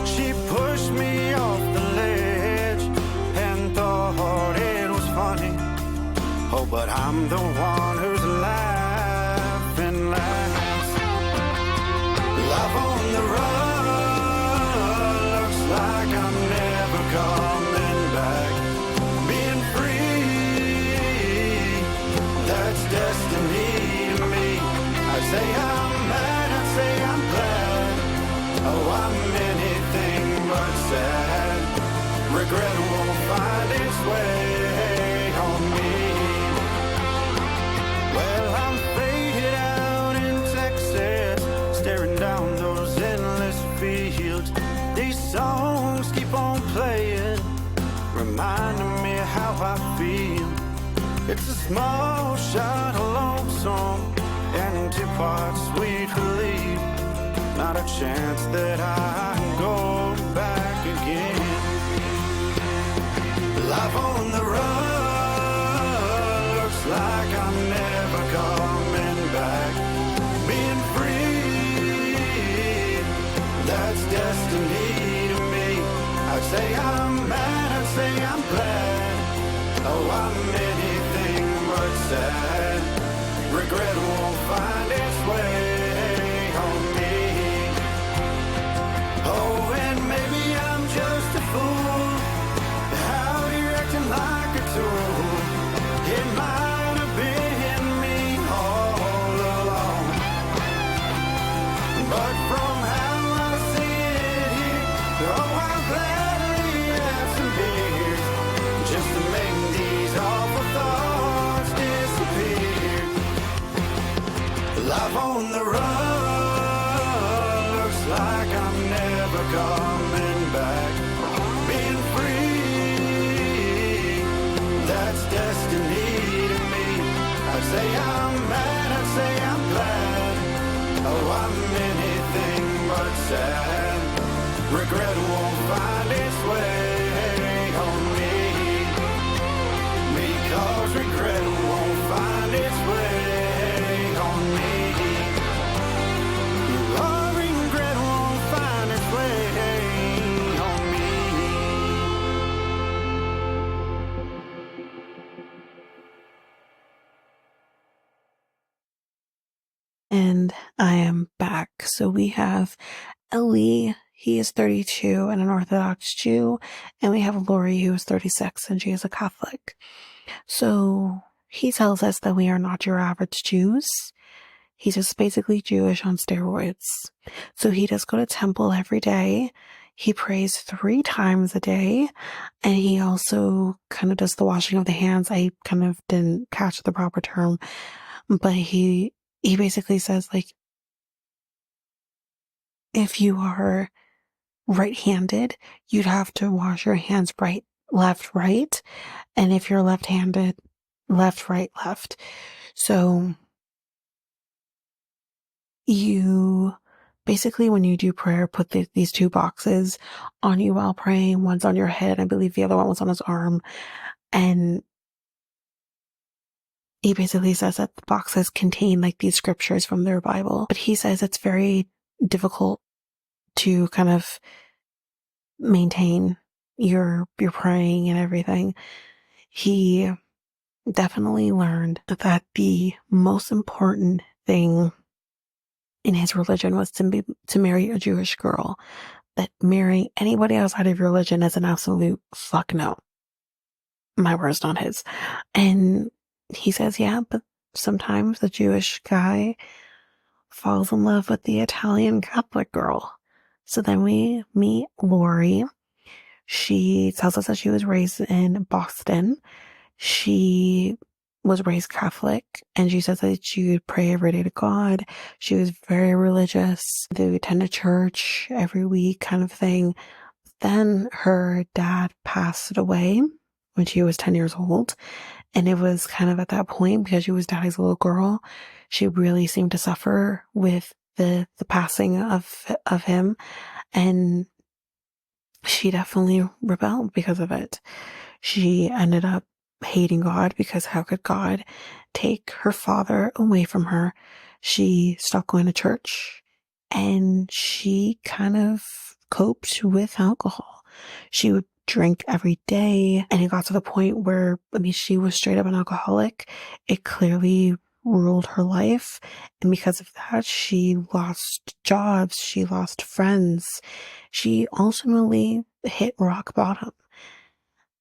She pushed me off the ledge and thought it was funny. Oh, but I'm the one who's laughing last. Life on the run looks like I'm never coming back. Being free, Oh, I'm anything but sad. Regret won't find its way on me. Well, I'm faded out in Texas, staring down those endless fields. These songs keep on playing, reminding me how I feel. It's a small shot of lonesome and 2 parts sweet relief. Not a chance that I can go back again. Life on the run looks like I'm never coming back. Being free, that's destiny to me. I'd say I'm mad, I'd say I'm glad. Oh, I'm anything but sad. Regret won't find its way on me. Oh, and maybe I'm just a fool. Out here acting like a tool. It might have been me all along. But from how I see it here, oh, I'll gladly have some beers just to make these awful thoughts disappear. Life on the run looks like I'm never coming back. Being free, that's destiny to me. I'd say I'm mad, I'd say I'm glad. Oh, I'm anything but sad. Regret won't find its way on me. Because regret won't find its way on me. Oh, regret won't find its way on me. And I am back. So we have Ellie, he is 32 and an Orthodox Jew, and we have Lori, who is 36 and she is a Catholic. So he tells us that we are not your average Jews. He's just basically Jewish on steroids. So he does go to temple every day. He prays 3 times a day, and he also kind of does the washing of the hands. I kind of didn't catch the proper term, but he basically says, like, if you are right-handed, you'd have to wash your hands right, left, right. And if you're left-handed, left, right, left. So you basically, when you do prayer, put these 2 boxes on you while praying. One's on your head. I believe the other one was on his arm. And he basically says that the boxes contain like these scriptures from their Bible. But he says it's very difficult to kind of maintain your praying and everything. He definitely learned that the most important thing in his religion was to marry a Jewish girl. That marrying anybody outside of your religion is an absolute fuck no. My words, not his. And he says, yeah, but sometimes the Jewish guy falls in love with the Italian Catholic girl. So then we meet Lori. She tells us that she was raised in Boston. She was raised Catholic, and she says that she would pray every day to God. She was very religious. They would attend a church every week kind of thing. Then her dad passed away when she was 10 years old. And it was kind of at that point, because she was daddy's little girl, she really seemed to suffer with the passing of him. And she definitely rebelled because of it. She ended up hating God, because how could God take her father away from her? She stopped going to church, and she kind of coped with alcohol. She would drink every day, and it got to the point where, I mean, she was straight up an alcoholic. It clearly ruled her life, and because of that, she lost jobs, she lost friends. She ultimately hit rock bottom.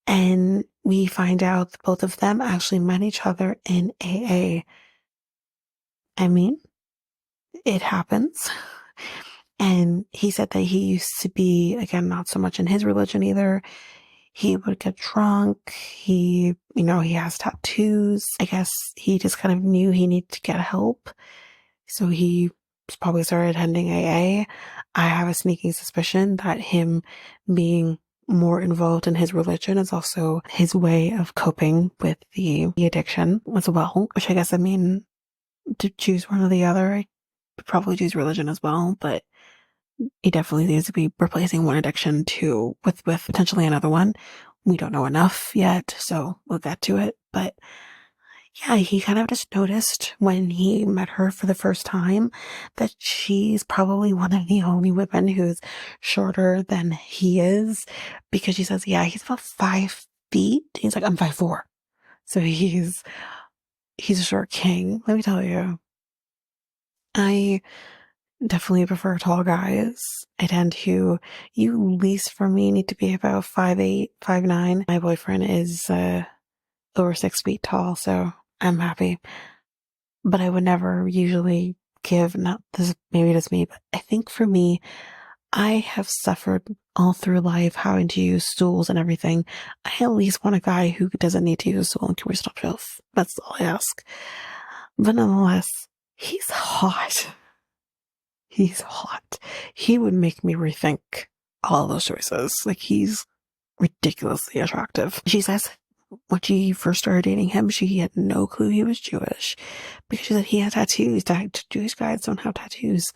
And we find out that both of them actually met each other in AA. I mean, it happens. And he said that he used to be, again, not so much in his religion either. He would get drunk. He has tattoos. I guess he just kind of knew he needed to get help. So he probably started attending AA. I have a sneaking suspicion that him being more involved in his religion is also his way of coping with the addiction as well, which I guess, I mean, to choose one or the other, I would probably choose religion as well, but he definitely needs to be replacing one addiction with potentially another one. We don't know enough yet, so we'll get to it. But yeah, he kind of just noticed when he met her for the first time that she's probably one of the only women who's shorter than he is, because she says, yeah, he's about 5 feet. He's like, I'm 5'4". So he's a short king. Let me tell you, I definitely prefer tall guys. I tend to, you least for me need to be about 5'8", 5'9". My boyfriend is over 6 feet tall, so I'm happy. But I would never usually give, not this, maybe just me, but I think for me, I have suffered all through life having to use stools and everything. I at least want a guy who doesn't need to use a stool and can reach top shelf. That's all I ask. But nonetheless, he's hot. He's hot. He would make me rethink all those choices. Like, he's ridiculously attractive. She says when she first started dating him, she had no clue he was Jewish, because she said he had tattoos. Jewish guys don't have tattoos.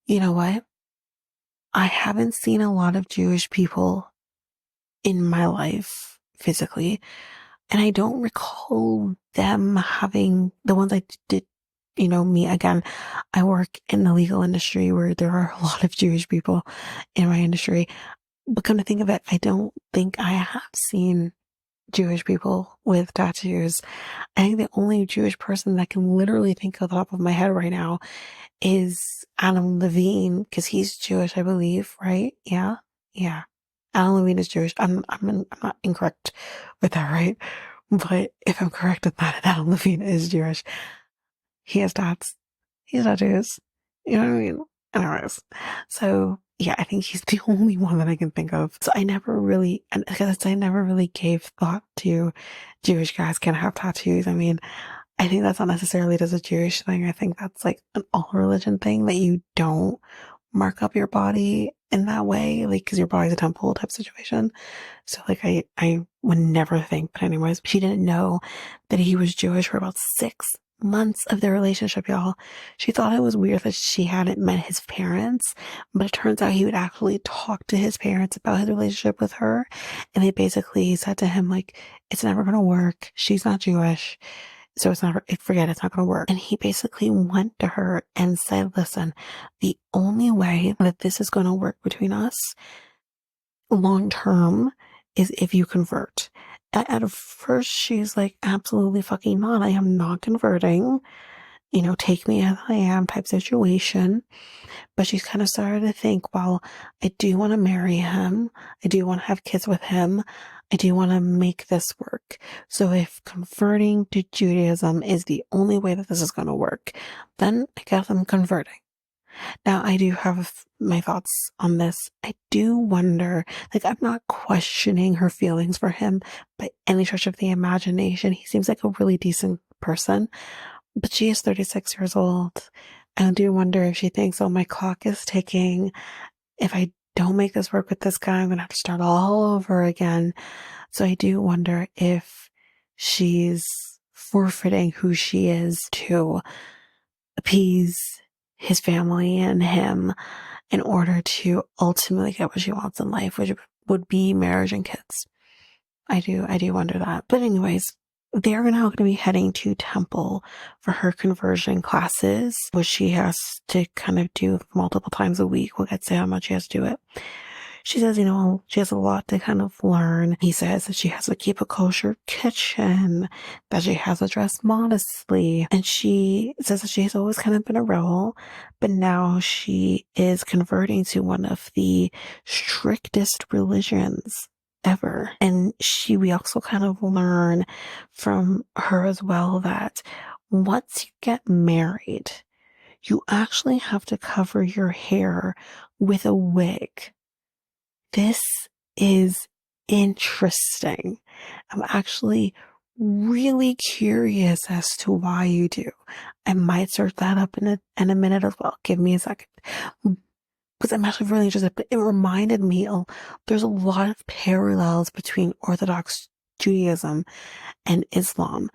You know what? I haven't seen a lot of Jewish people in my life physically, and I don't recall them having, the ones I did, me again. I work in the legal industry where there are a lot of Jewish people in my industry, but come to think of it, I don't think I have seen Jewish people with tattoos. I think the only Jewish person that I can literally think of the top of my head right now is Adam Levine, because he's Jewish, I believe, right? Yeah. Adam Levine is Jewish. I'm not incorrect with that, right? But if I'm correct with that, Adam Levine is Jewish. He has tats. He has tattoos. You know what I mean? Anyways, so yeah, I think he's the only one that I can think of. So I never really gave thought to Jewish guys can have tattoos. I mean, I think that's not necessarily just a Jewish thing. I think that's like an all religion thing, that you don't mark up your body in that way, like, because your body's a temple type situation. So like, I would never think. But anyways, she didn't know that he was Jewish for about 6 months of their relationship, y'all. She thought it was weird that she hadn't met his parents, but it turns out he would actually talk to his parents about his relationship with her, and they basically said to him, like, it's never gonna work. She's not Jewish, so it's not gonna work. And he basically went to her and said, listen, the only way that this is gonna work between us long term is if you convert. At first, she's like, absolutely fucking not. I am not converting. Take me as I am type situation. But she's kind of started to think, well, I do want to marry him. I do want to have kids with him. I do want to make this work. So if converting to Judaism is the only way that this is going to work, then I guess I'm converting. Now, I do have my thoughts on this. I do wonder, like, I'm not questioning her feelings for him by any stretch of the imagination. He seems like a really decent person, but she is 36 years old. I do wonder if she thinks, oh, my clock is ticking. If I don't make this work with this guy, I'm going to have to start all over again. So I do wonder if she's forfeiting who she is to appease his family and him in order to ultimately get what she wants in life, which would be marriage and kids. I do wonder that. But anyways, they're now going to be heading to Temple for her conversion classes, which she has to kind of do multiple times a week. We'll get to how much she has to do it. She says, she has a lot to kind of learn. He says that she has to keep a kosher kitchen, that she has to dress modestly. And she says that she has always kind of been a rebel, but now she is converting to one of the strictest religions ever. And we also kind of learn from her as well that once you get married, you actually have to cover your hair with a wig. This is interesting. I'm actually really curious as to why you do. I might search that up in a minute as well. Give me a second. Because I'm actually really interested, but it reminded me, there's a lot of parallels between Orthodox Judaism and Islam.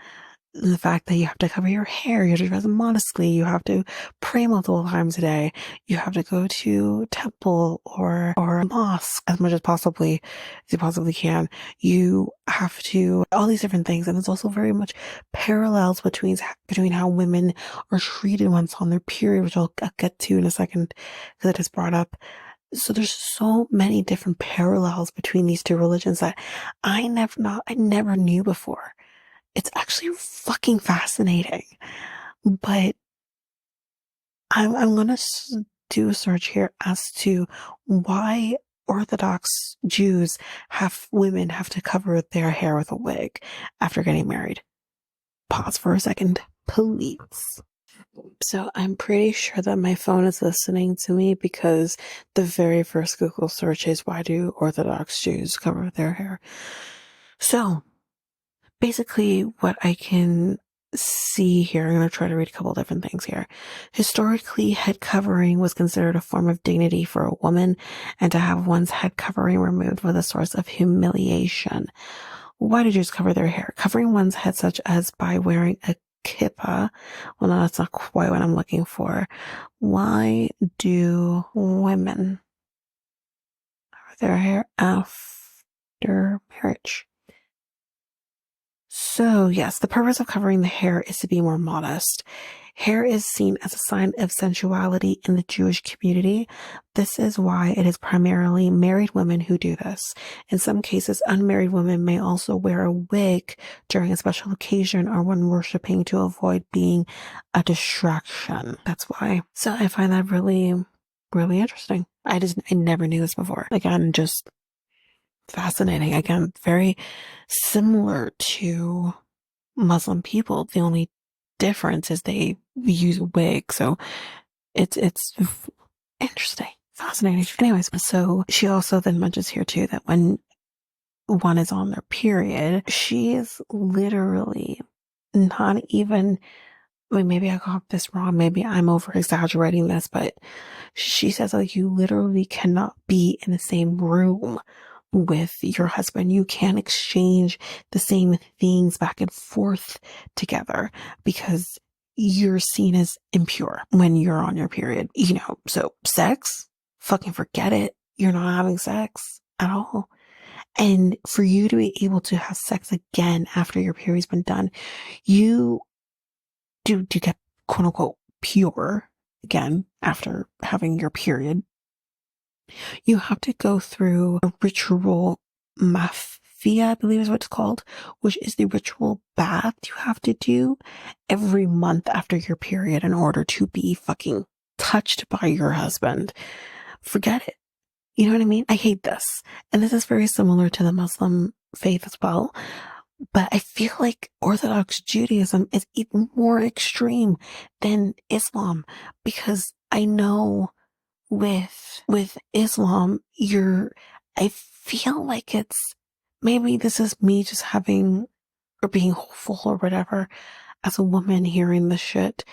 The fact that you have to cover your hair, you have to dress modestly, you have to pray multiple times a day, you have to go to temple or mosque as much as you possibly can. You have to all these different things, and there's also very much parallels between how women are treated once on their period, which I'll get to in a second because it is brought up. So there's so many different parallels between these two religions that I never knew before. It's actually fucking fascinating. But I'm gonna do a search here as to why Orthodox Jews women have to cover their hair with a wig after getting married. Pause for a second, please. So I'm pretty sure that my phone is listening to me because the very first Google search is, why do Orthodox Jews cover their hair? So basically what I can see here, I'm going to try to read a couple different things here. Historically, head covering was considered a form of dignity for a woman, and to have one's head covering removed was a source of humiliation. Why do Jews cover their hair? Covering one's head, such as by wearing a kippah. Well, no, that's not quite what I'm looking for. Why do women cover their hair after marriage? So yes, the purpose of covering the hair is to be more modest. Hair is seen as a sign of sensuality in the Jewish community. This is why it is primarily married women who do this. In some cases, unmarried women may also wear a wig during a special occasion or when worshiping to avoid being a distraction. That's why. So I find that really, really interesting. I never knew this before. Again, just fascinating. Again, very similar to Muslim people. The only difference is they use a wig. So it's interesting, fascinating. Anyways, so she also then mentions here too that when one is on their period, she is literally not even, I mean, maybe I got this wrong, maybe I'm over exaggerating this, but she says like you literally cannot be in the same room with your husband. You can't exchange the same things back and forth together because you're seen as impure when you're on your period. So sex, fucking forget it. You're not having sex at all. And for you to be able to have sex again after your period's been done, you do get quote unquote pure again after having your period. You have to go through a ritual mafia, I believe is what it's called, which is the ritual bath you have to do every month after your period in order to be fucking touched by your husband. Forget it. You know what I mean? I hate this. And this is very similar to the Muslim faith as well. But I feel like Orthodox Judaism is even more extreme than Islam, because I know with Islam, I feel like it's, maybe this is me just having, or being hopeful or whatever, as a woman hearing this shit,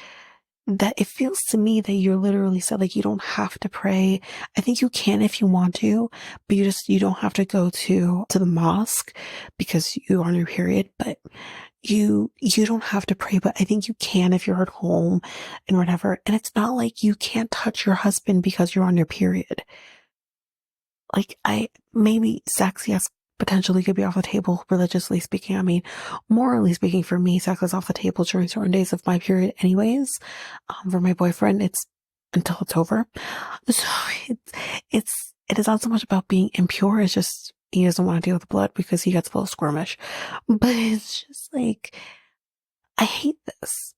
that it feels to me that you're literally said, like, you don't have to pray. I think you can if you want to, but you don't have to go to the mosque because you're on your period, but you don't have to pray, but I think you can if you're at home and whatever. And it's not like you can't touch your husband because you're on your period. Like, maybe sex, yes, potentially could be off the table, religiously speaking. I mean, morally speaking, for me, sex is off the table during certain days of my period anyways. For my boyfriend, it's until it's over. So it is not so much about being impure. It's just, he doesn't want to deal with the blood because he gets a little squirmish. But it's just like, I hate this.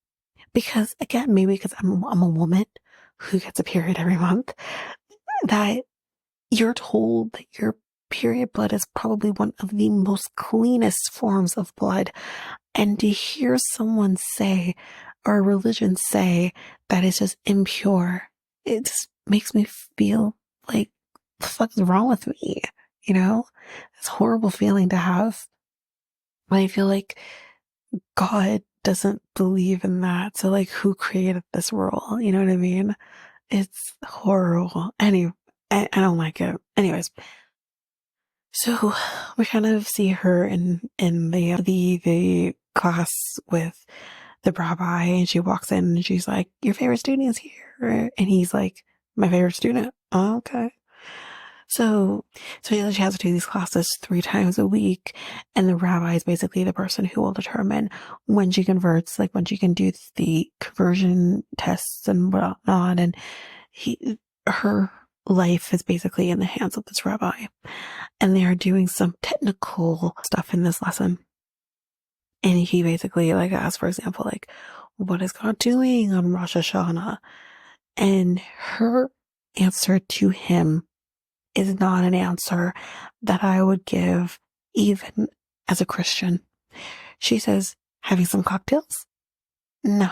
Because again, maybe because I'm a woman who gets a period every month, that you're told that your period blood is probably one of the most cleanest forms of blood. And to hear someone say, our religions say that is just impure. It just makes me feel like, the fuck is wrong with me? You know? It's a horrible feeling to have. I feel like God doesn't believe in that. So, like, who created this world? You know what I mean? It's horrible. Anyway, I don't like it. Anyways, so we kind of see her in the class with the rabbi, and she walks in and she's like, "Your favorite student is here," and he's like, "My favorite student." Oh, okay. So she has to do these classes 3 times a week, and the rabbi is basically the person who will determine when she converts, like when she can do the conversion tests and whatnot. And her life is basically in the hands of this rabbi, and they are doing some technical stuff in this lesson. And he basically like asks, for example, like, what is God doing on Rosh Hashanah? And her answer to him is not an answer that I would give even as a Christian. She says, having some cocktails? No.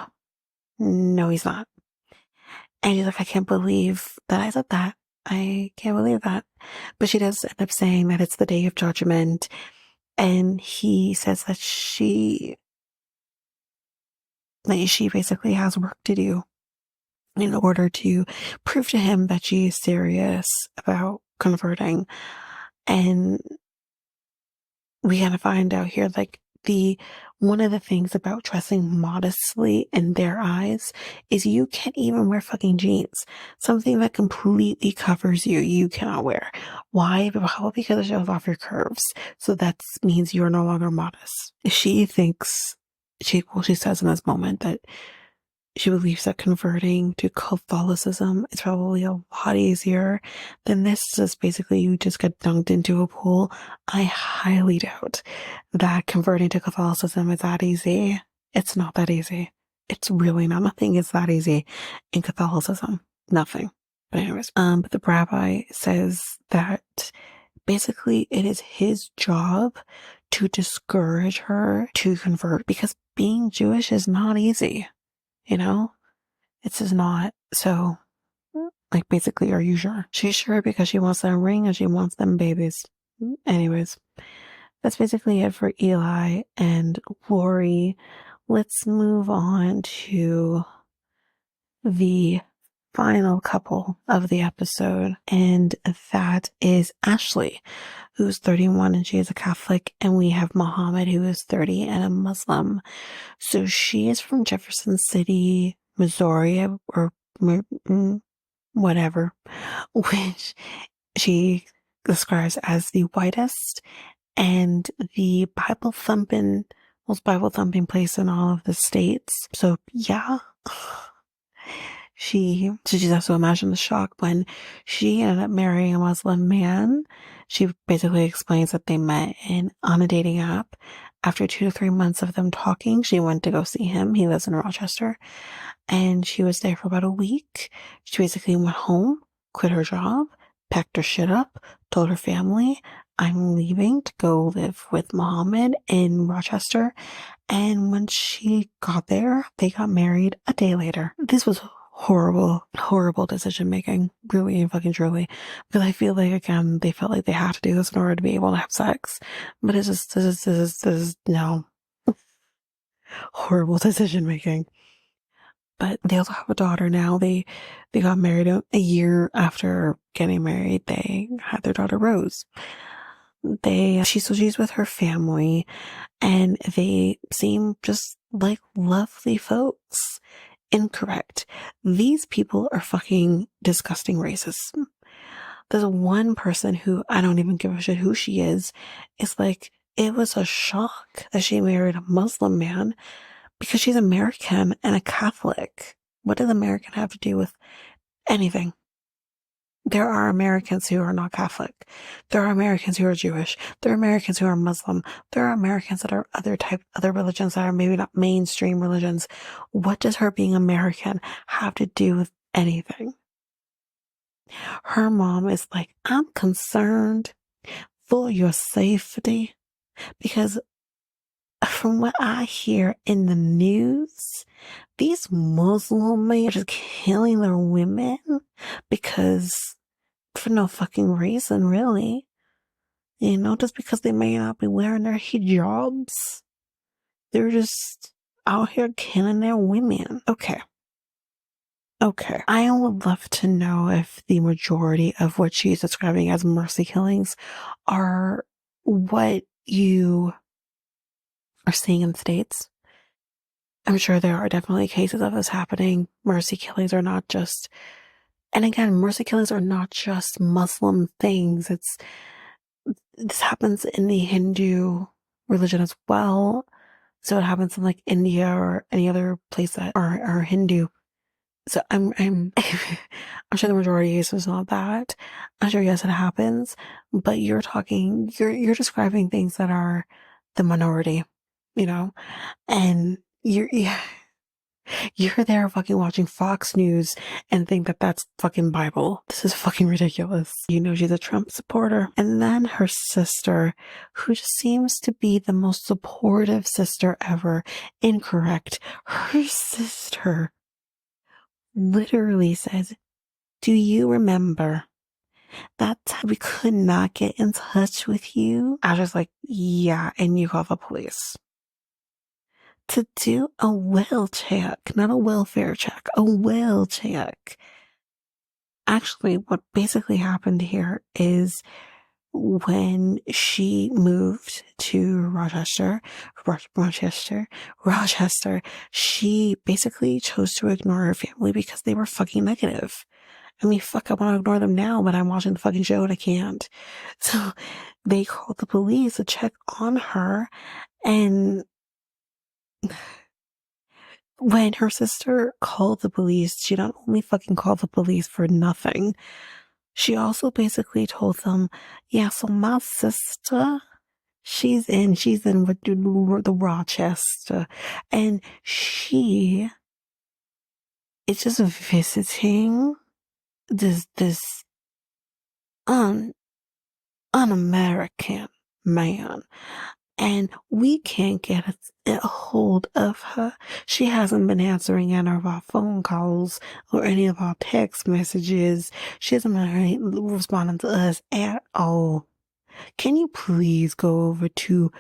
No, he's not. And she's like, I can't believe that I said that. I can't believe that. But she does end up saying that it's the day of judgment. And he says that she basically has work to do in order to prove to him that she is serious about converting. And we gotta find out here, like, one of the things about dressing modestly in their eyes is you can't even wear fucking jeans. Something that completely covers you cannot wear. Why? Probably because it shows off your curves. So that means you're no longer modest. She thinks, she says in this moment that she believes that converting to Catholicism is probably a lot easier than this. Just basically, you just get dunked into a pool. I highly doubt that converting to Catholicism is that easy. It's not that easy. It's really not. Nothing is that easy in Catholicism. Nothing. But anyways, but the rabbi says that basically it is his job to discourage her to convert, because being Jewish is not easy. You know, it's just not. So, like, basically, are you sure? She's sure because she wants that ring and she wants them babies. Anyways, that's basically it for Eli and Lori. Let's move on to the final couple of the episode, and that is Ashley, who's 31 and she is a Catholic, and we have Muhammad, who is 30 and a Muslim. So she is from Jefferson City, Missouri, or whatever, which she describes as the whitest and the most Bible thumping place in all of the states. So yeah. She just has to imagine the shock when she ended up marrying a Muslim man. She basically explains that they met on a dating app. After 2 to 3 months of them talking, she went to go see him. He lives in Rochester. And she was there for about a week. She basically went home, quit her job, packed her shit up, told her family, I'm leaving to go live with Muhammad in Rochester. And when she got there, they got married a day later. This was horrible decision making, really and fucking truly, because I feel like, again, they felt like they had to do this in order to be able to have sex, but it's just, this is no. Horrible decision making. But they also have a daughter now. They got married a year after getting married. They had their daughter Rose. She's with her family, and they seem just like lovely folks. Incorrect. These people are fucking disgusting racists. There's one person who, I don't even give a shit who she is. It's like, it was a shock that she married a Muslim man because she's American and a Catholic. What does American have to do with anything? There are Americans who are not Catholic. There are Americans who are Jewish. There are Americans who are Muslim. There are Americans that are other religions that are maybe not mainstream religions. What does her being American have to do with anything? Her mom is like, I'm concerned for your safety, because from what I hear in the news, these Muslim men are just killing their women because for no fucking reason, really. You know, just because they may not be wearing their hijabs. They're just out here killing their women. Okay. I would love to know if the majority of what she's describing as mercy killings are what you are seeing in the States. I'm sure there are definitely cases of this happening. Mercy killings are not just, and again, mercy killings are not just Muslim things. This happens in the Hindu religion as well. So it happens in like India or any other place that are Hindu. So I'm I'm sure the majority of cases not that. I'm sure yes it happens, but you're describing things that are the minority, you know? And you're there fucking watching Fox News and think that that's fucking Bible. This is fucking ridiculous. You know she's a Trump supporter. And then her sister, who just seems to be the most supportive sister ever. Incorrect. Her sister literally says, "Do you remember that time we could not get in touch with you?" I was just like, yeah, and you call the police. To do a well check, not a welfare check, a well check. Actually, what basically happened here is when she moved to Rochester, she basically chose to ignore her family because they were fucking negative. I mean, fuck, I want to ignore them now, but I'm watching the fucking show and I can't. So they called the police to check on her, and when her sister called the police, she not only fucking called the police for nothing, she also basically told them, yeah, so my sister, she's in with the Rochester, and she is just visiting this un-American man. And we can't get a hold of her. She hasn't been answering any of our phone calls or any of our text messages. She hasn't been responding to us at all. Can you please go over to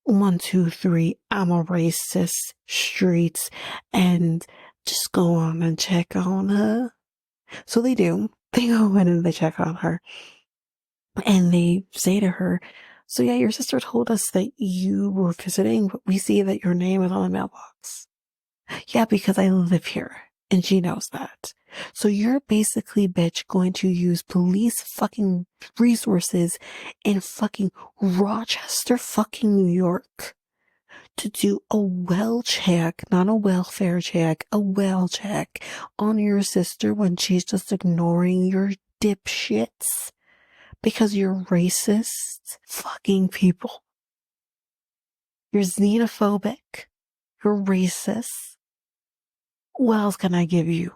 123 I'm a Racist Streets and just go on and check on her? So they do. They go in and they check on her. And they say to her, so yeah, your sister told us that you were visiting, but we see that your name is on the mailbox. Yeah, because I live here, and she knows that. So you're basically, bitch, going to use police fucking resources in fucking Rochester, fucking New York to do a well check, not a welfare check, a well check on your sister when she's just ignoring your dipshits. Because you're racist fucking people. You're xenophobic. You're racist. What else can I give you?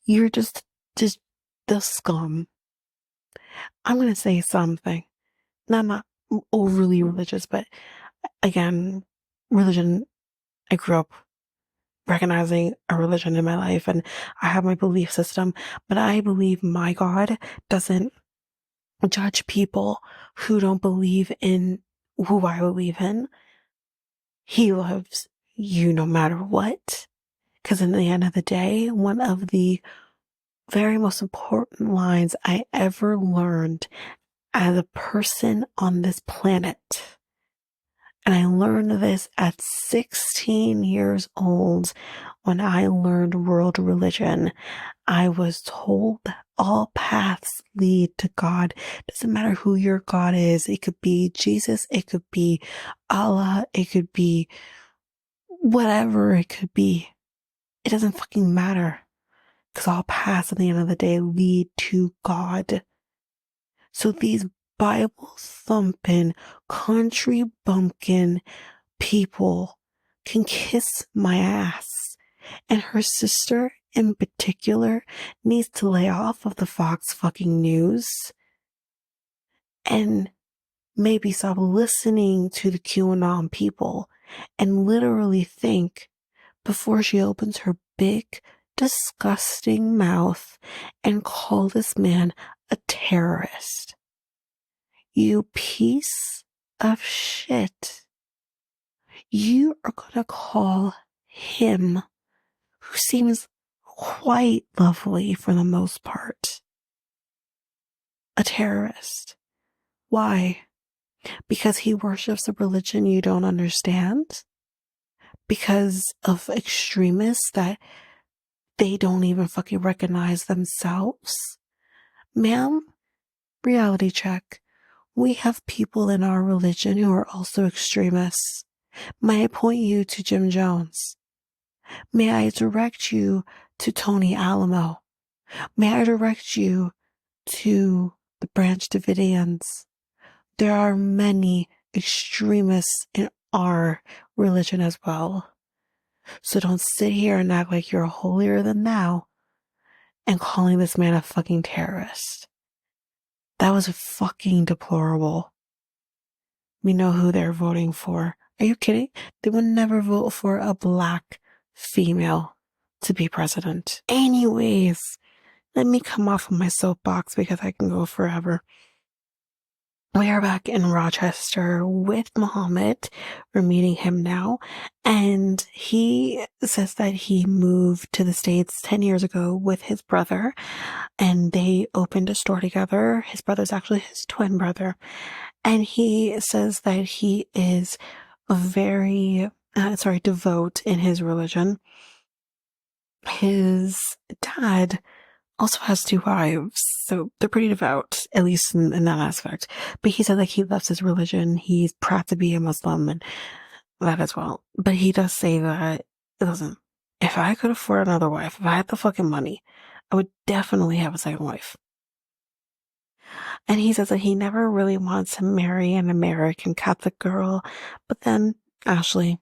You're just the scum. I'm going to say something. I'm not overly religious, but again, religion, I grew up recognizing a religion in my life and I have my belief system, but I believe my God doesn't judge people who don't believe in who I believe in. He loves you no matter what. Because in the end of the day, one of the very most important lines I ever learned as a person on this planet, and I learned this at 16 years old when I learned world religion. I was told that all paths lead to God. Doesn't matter who your God is. It could be Jesus. It could be Allah. It could be whatever it could be. It doesn't fucking matter. Because all paths at the end of the day lead to God. So these Bible thumping, country bumpkin people can kiss my ass. And her sister in particular needs to lay off of the Fox fucking News and maybe stop listening to the QAnon people and literally think before she opens her big, disgusting mouth and call this man a terrorist. You piece of shit. You are gonna call him, who seems quite lovely for the most part, a terrorist. Why? Because he worships a religion you don't understand? Because of extremists that they don't even fucking recognize themselves? Ma'am, reality check. We have people in our religion who are also extremists. May I point you to Jim Jones? May I direct you to Tony Alamo? May I direct you to the Branch Davidians? There are many extremists in our religion as well. So don't sit here and act like you're holier than thou and calling this man a fucking terrorist. That was fucking deplorable. We know who they're voting for. Are you kidding? They would never vote for a black female to be president. Anyways, let me come off of my soapbox because I can go forever. We are back in Rochester with Muhammad. We're meeting him now. And he says that he moved to the States 10 years ago with his brother. And they opened a store together. His brother's actually his twin brother. And he says that he is very, devout in his religion. His dad also has 2 wives, so they're pretty devout, at least in that aspect. But he said like he loves his religion, he's proud to be a Muslim and that as well. But he does say that, listen, if I could afford another wife, if I had the fucking money, I would definitely have a second wife. And he says that he never really wants to marry an American Catholic girl, but then Ashley,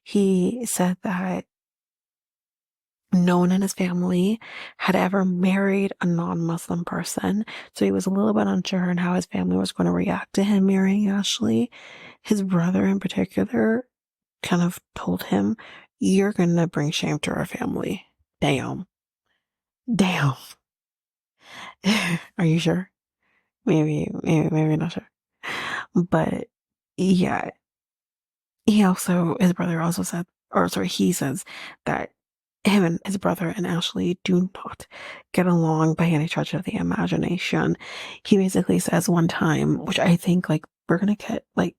he said that no one in his family had ever married a non-Muslim person, so he was a little bit unsure on how his family was going to react to him marrying Ashley. His brother in particular kind of told him, "You're going to bring shame to our family." Damn. Are you sure? Maybe not sure. But yeah, his brother also said, he says that him and his brother and Ashley do not get along by any stretch of the imagination. He basically says one time, which I think like we're gonna get like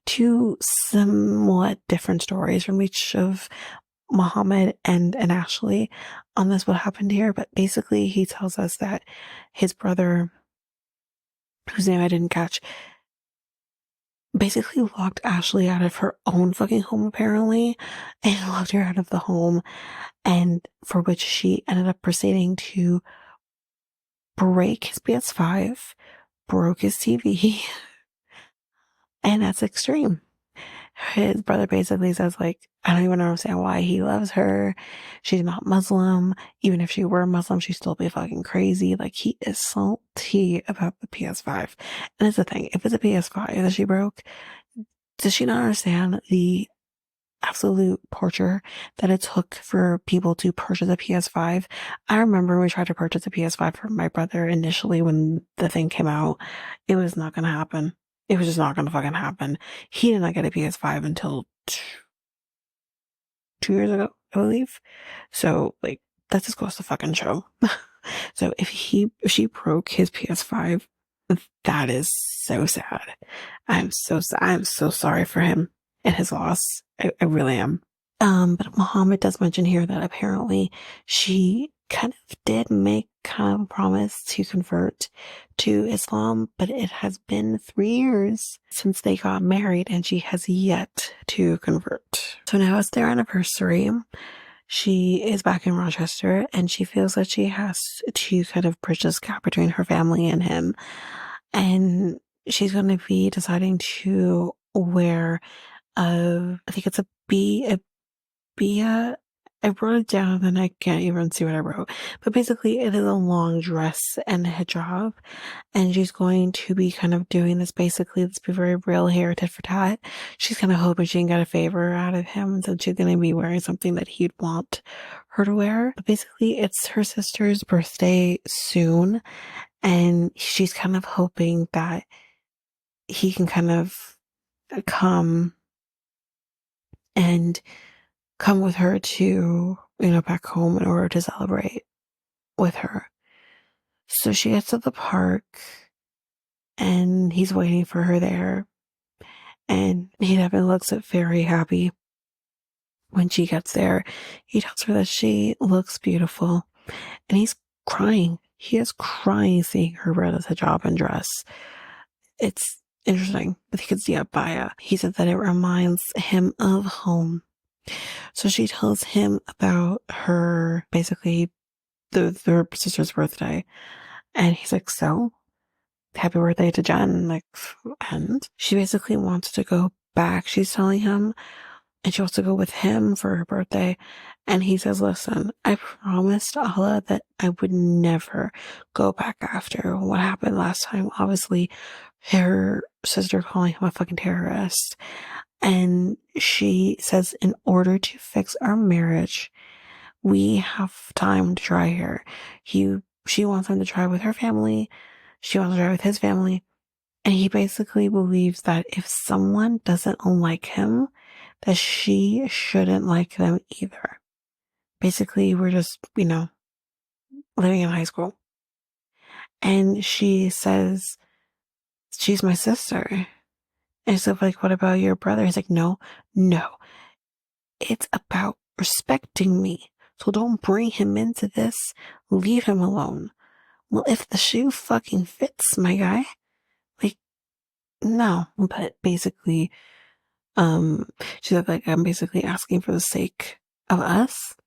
2 somewhat different stories from each of Muhammad and Ashley on this what happened here, but basically he tells us that his brother, whose name I didn't catch, basically locked Ashley out of her own fucking home apparently, and locked her out of the home, and for which she ended up proceeding to break his PS5, broke his TV, and that's extreme. His brother basically says like, I don't even understand why he loves her. She's not Muslim. Even if she were Muslim, she'd still be fucking crazy. Like, he is salty about the PS5. And it's the thing, if it's a PS5 that she broke, does she not understand the absolute torture that it took for people to purchase a PS5? I remember we tried to purchase a PS5 for my brother initially when the thing came out. It was not going to happen. It was just not going to fucking happen. He did not get a PS5 until 2 years ago, I believe. So, like, that just goes to fucking show. So if she broke his PS5, that is so sad. I'm so sorry for him and his loss. I really am. But Muhammad does mention here that apparently she kind of did make kind of a promise to convert to Islam, but it has been 3 years since they got married and she has yet to convert. So now it's their anniversary. She is back in Rochester and she feels that she has to kind of bridge this gap between her family and him. And she's going to be deciding to wear I think it's a bia I wrote it down and I can't even see what I wrote. But basically, it is a long dress and a hijab. And she's going to be kind of doing this basically, let's be very real here, tit for tat. She's kind of hoping she can get a favor out of him. So she's going to be wearing something that he'd want her to wear. But basically, it's her sister's birthday soon. And she's kind of hoping that he can kind of come and come with her to, back home in order to celebrate with her. So she gets to the park and he's waiting for her there. And he definitely looks very happy when she gets there. He tells her that she looks beautiful and he's crying. He is crying seeing her wear this hijab and dress. It's interesting. I think it's the abaya. He said that it reminds him of home. So she tells him about her, basically, her sister's birthday. And he's like, so, happy birthday to Jen. Like, and she basically wants to go back, she's telling him, and she wants to go with him for her birthday. And he says, listen, I promised Allah that I would never go back after what happened last time. Obviously, her sister calling him a fucking terrorist. And she says, in order to fix our marriage, we have time to try here. She wants him to try with her family. She wants to try with his family. And he basically believes that if someone doesn't like him, that she shouldn't like them either. Basically, we're just, living in high school. And she says, she's my sister. And so, like, what about your brother? He's like, no. It's about respecting me. So don't bring him into this. Leave him alone. Well, if the shoe fucking fits, my guy, like, no. But basically, she said, like, I'm basically asking for the sake of us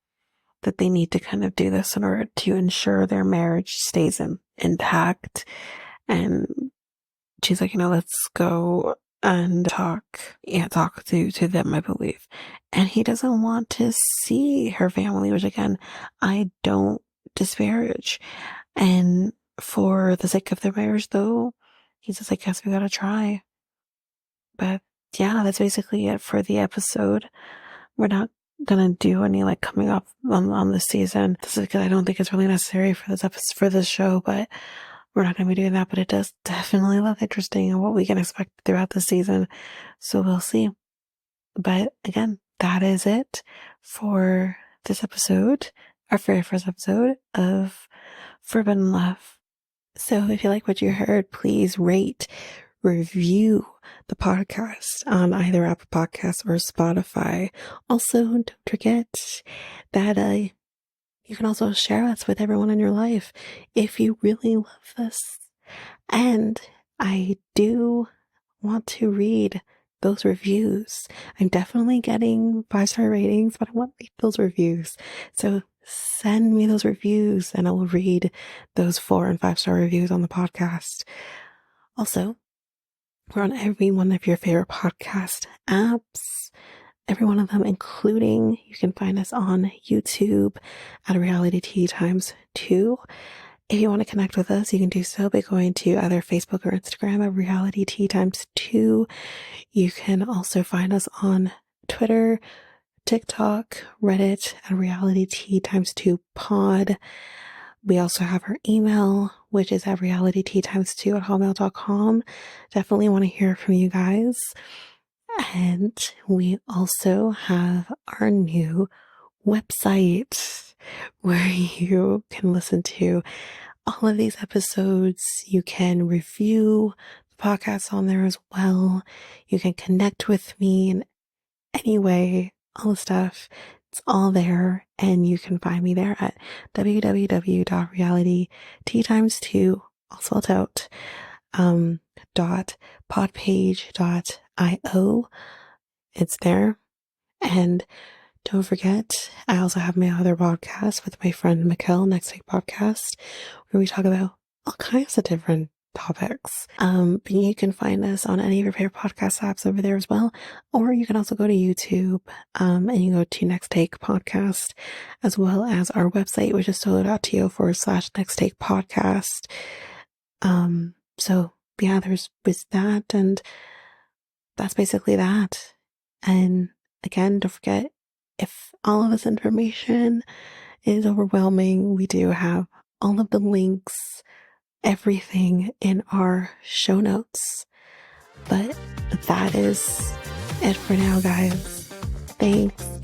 that they need to kind of do this in order to ensure their marriage stays intact. And she's like, let's go and talk to them, I believe. And he doesn't want to see her family, which again, I don't disparage. And for the sake of their marriage, though, he says, I guess we gotta try. But yeah, that's basically it for the episode. We're not gonna do any like coming up on this season. This is because I don't think it's really necessary for this episode, for this show, but we're not going to be doing that, but it does definitely look interesting and what we can expect throughout the season. So we'll see. But again, that is it for this episode, our very first episode of Forbidden Love. So if you like what you heard, please rate, review the podcast on either Apple Podcasts or Spotify. Also, don't forget that you can also share us with everyone in your life if you really love this. And I do want to read those reviews. I'm definitely getting 5-star ratings, but I want to read those reviews. So send me those reviews and I will read those 4 and 5-star reviews on the podcast. Also, we're on every one of your favorite podcast apps. Every one of them, including, you can find us on YouTube at Reality Tea Times 2. If you want to connect with us, you can do so by going to either Facebook or Instagram at Reality Tea Times 2. You can also find us on Twitter, TikTok, Reddit at Reality Tea Times 2 Pod. We also have our email, which is at realityteatimes2 at hotmail.com. Definitely want to hear from you guys. And we also have our new website where you can listen to all of these episodes. You can review the podcast on there as well. You can connect with me in any way, all the stuff. It's all there. And you can find me there at www.realityteatimes2, all spelled out, .podpage.io. It's there. And don't forget, I also have my other podcast with my friend Mikkel, Next Week Podcast, where we talk about all kinds of different topics. But you can find us on any of your favorite podcast apps over there as well. Or you can also go to YouTube and you go to Next Take Podcast, as well as our website, which is solo.to/Next Take Podcast. So yeah, there's that, and that's basically that. And again, don't forget, if all of this information is overwhelming, we do have all of the links, everything in our show notes. But that is it for now, guys. Thanks.